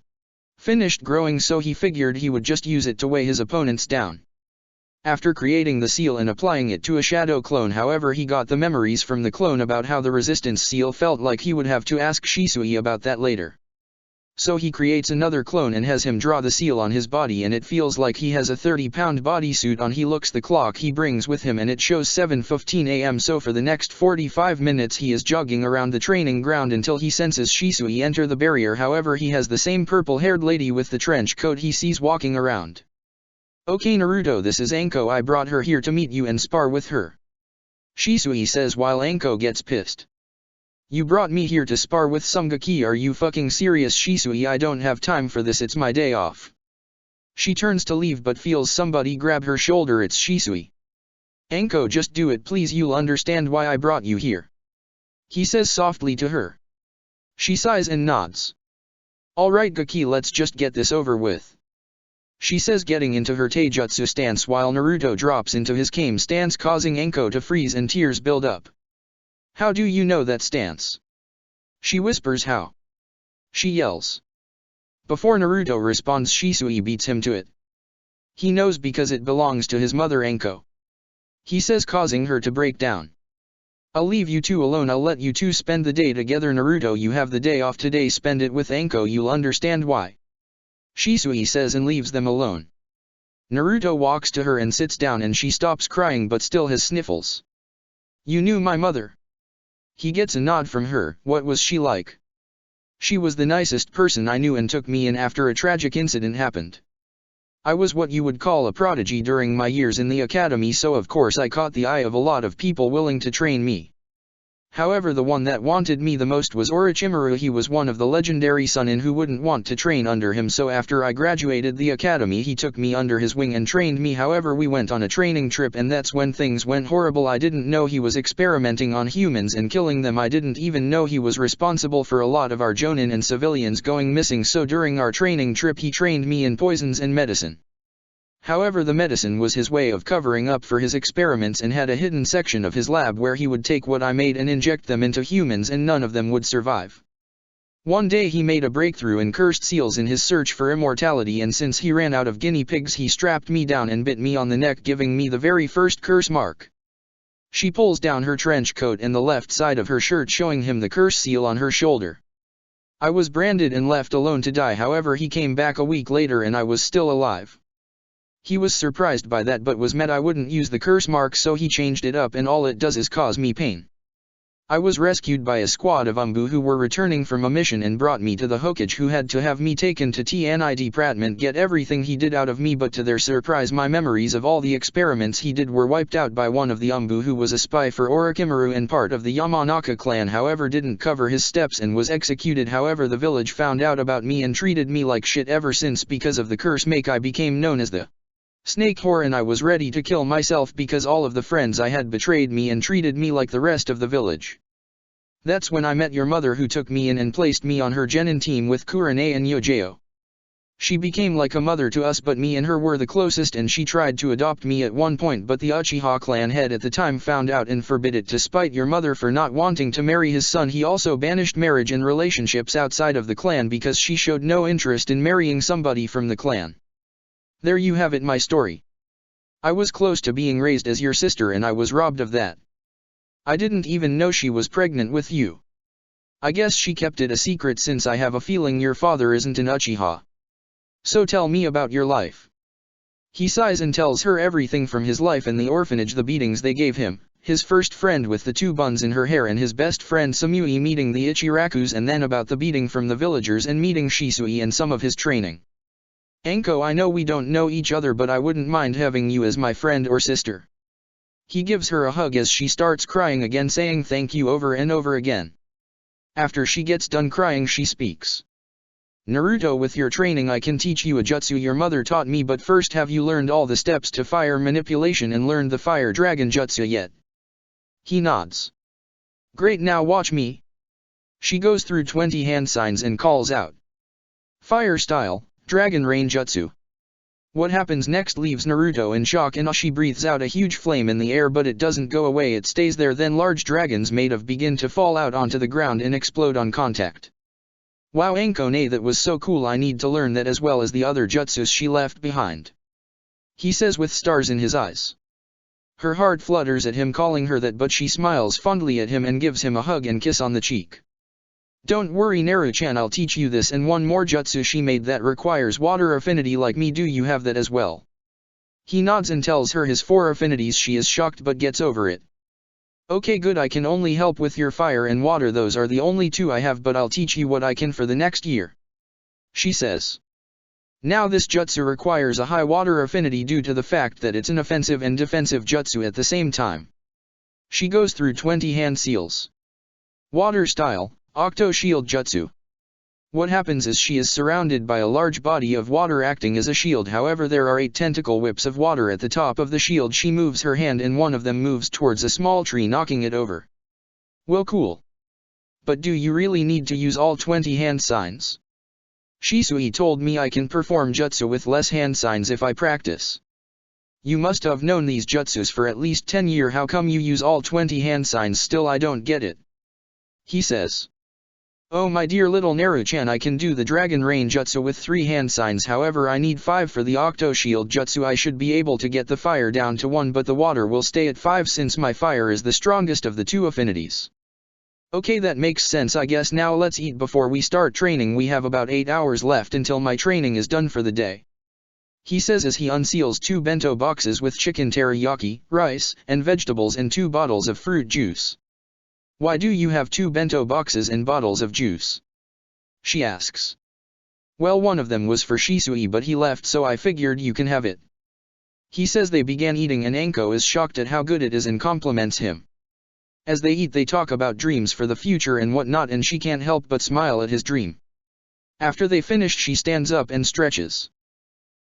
finished growing, so he figured he would just use it to weigh his opponents down. After creating the seal and applying it to a shadow clone, however, he got the memories from the clone about how the resistance seal felt like. He would have to ask Shisui about that later. So he creates another clone and has him draw the seal on his body, and it feels like he has a 30-pound bodysuit on. He looks the clock he brings with him and it shows 7:15 a.m. so for the next 45 minutes he is jogging around the training ground until he senses Shisui enter the barrier. However, he has the same purple-haired lady with the trench coat he sees walking around. Okay Naruto, this is Anko, I brought her here to meet you and spar with her. Shisui says while Anko gets pissed. You brought me here to spar with some gaki, are you fucking serious? Shisui, I don't have time for this, it's my day off. She turns to leave but feels somebody grab her shoulder. It's Shisui. Anko, just do it please, you'll understand why I brought you here. He says softly to her. She sighs and nods. Alright gaki, let's just get this over with. She says, getting into her taijutsu stance while Naruto drops into his kame stance, causing Anko to freeze and tears build up. How do you know that stance? She whispers. How? She yells. Before Naruto responds, Shisui beats him to it. He knows because it belongs to his mother Anko. He says, causing her to break down. I'll leave you two alone, I'll let you two spend the day together. Naruto, you have the day off today, spend it with Anko, you'll understand why. Shisui says and leaves them alone. Naruto walks to her and sits down and she stops crying but still has sniffles. You knew my mother? He gets a nod from her. What was she like? She was the nicest person I knew and took me in after a tragic incident happened. I was what you would call a prodigy during my years in the academy, so of course I caught the eye of a lot of people willing to train me. However, the one that wanted me the most was Orochimaru. He was one of the legendary Sannin who wouldn't want to train under him, so after I graduated the academy he took me under his wing and trained me. However, we went on a training trip and that's when things went horrible. I didn't know he was experimenting on humans and killing them. I didn't even know he was responsible for a lot of our jonin and civilians going missing, so during our training trip he trained me in poisons and medicine. However, the medicine was his way of covering up for his experiments and had a hidden section of his lab where he would take what I made and inject them into humans and none of them would survive. One day he made a breakthrough in cursed seals in his search for immortality, and since he ran out of guinea pigs he strapped me down and bit me on the neck, giving me the very first curse mark. She pulls down her trench coat and the left side of her shirt, showing him the curse seal on her shoulder. I was branded and left alone to die, however he came back a week later and I was still alive. He was surprised by that but was mad I wouldn't use the curse mark, so he changed it up and all it does is cause me pain. I was rescued by a squad of Umbu who were returning from a mission and brought me to the Hokage, who had to have me taken to TNI department get everything he did out of me, but to their surprise my memories of all the experiments he did were wiped out by one of the Umbu who was a spy for Orochimaru and part of the Yamanaka clan, however didn't cover his steps and was executed. However the village found out about me and treated me like shit ever since. Because of the curse make I became known as the Snake Whore, and I was ready to kill myself because all of the friends I had betrayed me and treated me like the rest of the village. That's when I met your mother, who took me in and placed me on her genin team with Kurane and Yojeo. She became like a mother to us, but me and her were the closest, and she tried to adopt me at one point, but the Uchiha clan head at the time found out and forbid it. To spite your mother for not wanting to marry his son, he also banished marriage and relationships outside of the clan because she showed no interest in marrying somebody from the clan. There you have it, my story. I was close to being raised as your sister and I was robbed of that. I didn't even know she was pregnant with you. I guess she kept it a secret since I have a feeling your father isn't an Uchiha. So tell me about your life. He sighs and tells her everything from his life in the orphanage, the beatings they gave him, his first friend with the 2 buns in her hair, and his best friend Samui meeting the Ichirakus, and then about the beating from the villagers and meeting Shisui and some of his training. Anko, I know we don't know each other, but I wouldn't mind having you as my friend or sister. He gives her a hug as she starts crying again, saying thank you over and over again. After she gets done crying, she speaks. Naruto, with your training I can teach you a jutsu your mother taught me, but first, have you learned all the steps to fire manipulation and learned the fire dragon jutsu yet? He nods. Great, now watch me. She goes through 20 hand signs and calls out. Fire style, Dragon Rain Jutsu. What happens next leaves Naruto in shock, and she breathes out a huge flame in the air, but it doesn't go away, it stays there. Then large dragons made of begin to fall out onto the ground and explode on contact. Wow, Ankone, that was so cool. I need to learn that as well as the other jutsus she left behind. He says with stars in his eyes. Her heart flutters at him calling her that, but she smiles fondly at him and gives him a hug and kiss on the cheek. Don't worry Naru-chan, I'll teach you this and one more jutsu she made that requires water affinity like me. Do you have that as well? He nods and tells her his 4 affinities. She is shocked but gets over it. Okay, good, I can only help with your fire and water, those are the only 2 I have, but I'll teach you what I can for the next year. She says. Now this jutsu requires a high water affinity due to the fact that it's an offensive and defensive jutsu at the same time. She goes through 20 hand seals. Water style, Octo Shield Jutsu. What happens is she is surrounded by a large body of water acting as a shield, however there are 8 tentacle whips of water at the top of the shield. She moves her hand and one of them moves towards a small tree, knocking it over. Well, cool. But do you really need to use all 20 hand signs? Shisui told me I can perform jutsu with less hand signs if I practice. You must have known these jutsus for at least 10 years, how come you use all 20 hand signs still? I don't get it. He says. Oh my dear little Naru-chan, I can do the Dragon Rain Jutsu with 3 hand signs, however I need 5 for the Octo Shield Jutsu. I should be able to get the fire down to 1, but the water will stay at 5 since my fire is the strongest of the 2 affinities. Okay, that makes sense I guess. Now let's eat before we start training. We have about 8 hours left until my training is done for the day. He says as he unseals 2 bento boxes with chicken teriyaki, rice, and vegetables and 2 bottles of fruit juice. Why do you have 2 bento boxes and bottles of juice? She asks. Well, one of them was for Shisui but he left, so I figured you can have it. He says they began eating and Anko is shocked at how good it is and compliments him. As they eat they talk about dreams for the future and whatnot, and she can't help but smile at his dream. After they finished she stands up and stretches.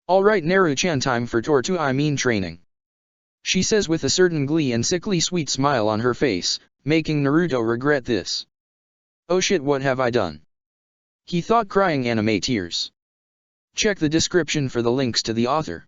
Alright Naru-chan, time for training. She says with a certain glee and sickly sweet smile on her face, making Naruto regret this. Oh shit, what have I done? He thought, crying anime tears. Check the description for the links to the author.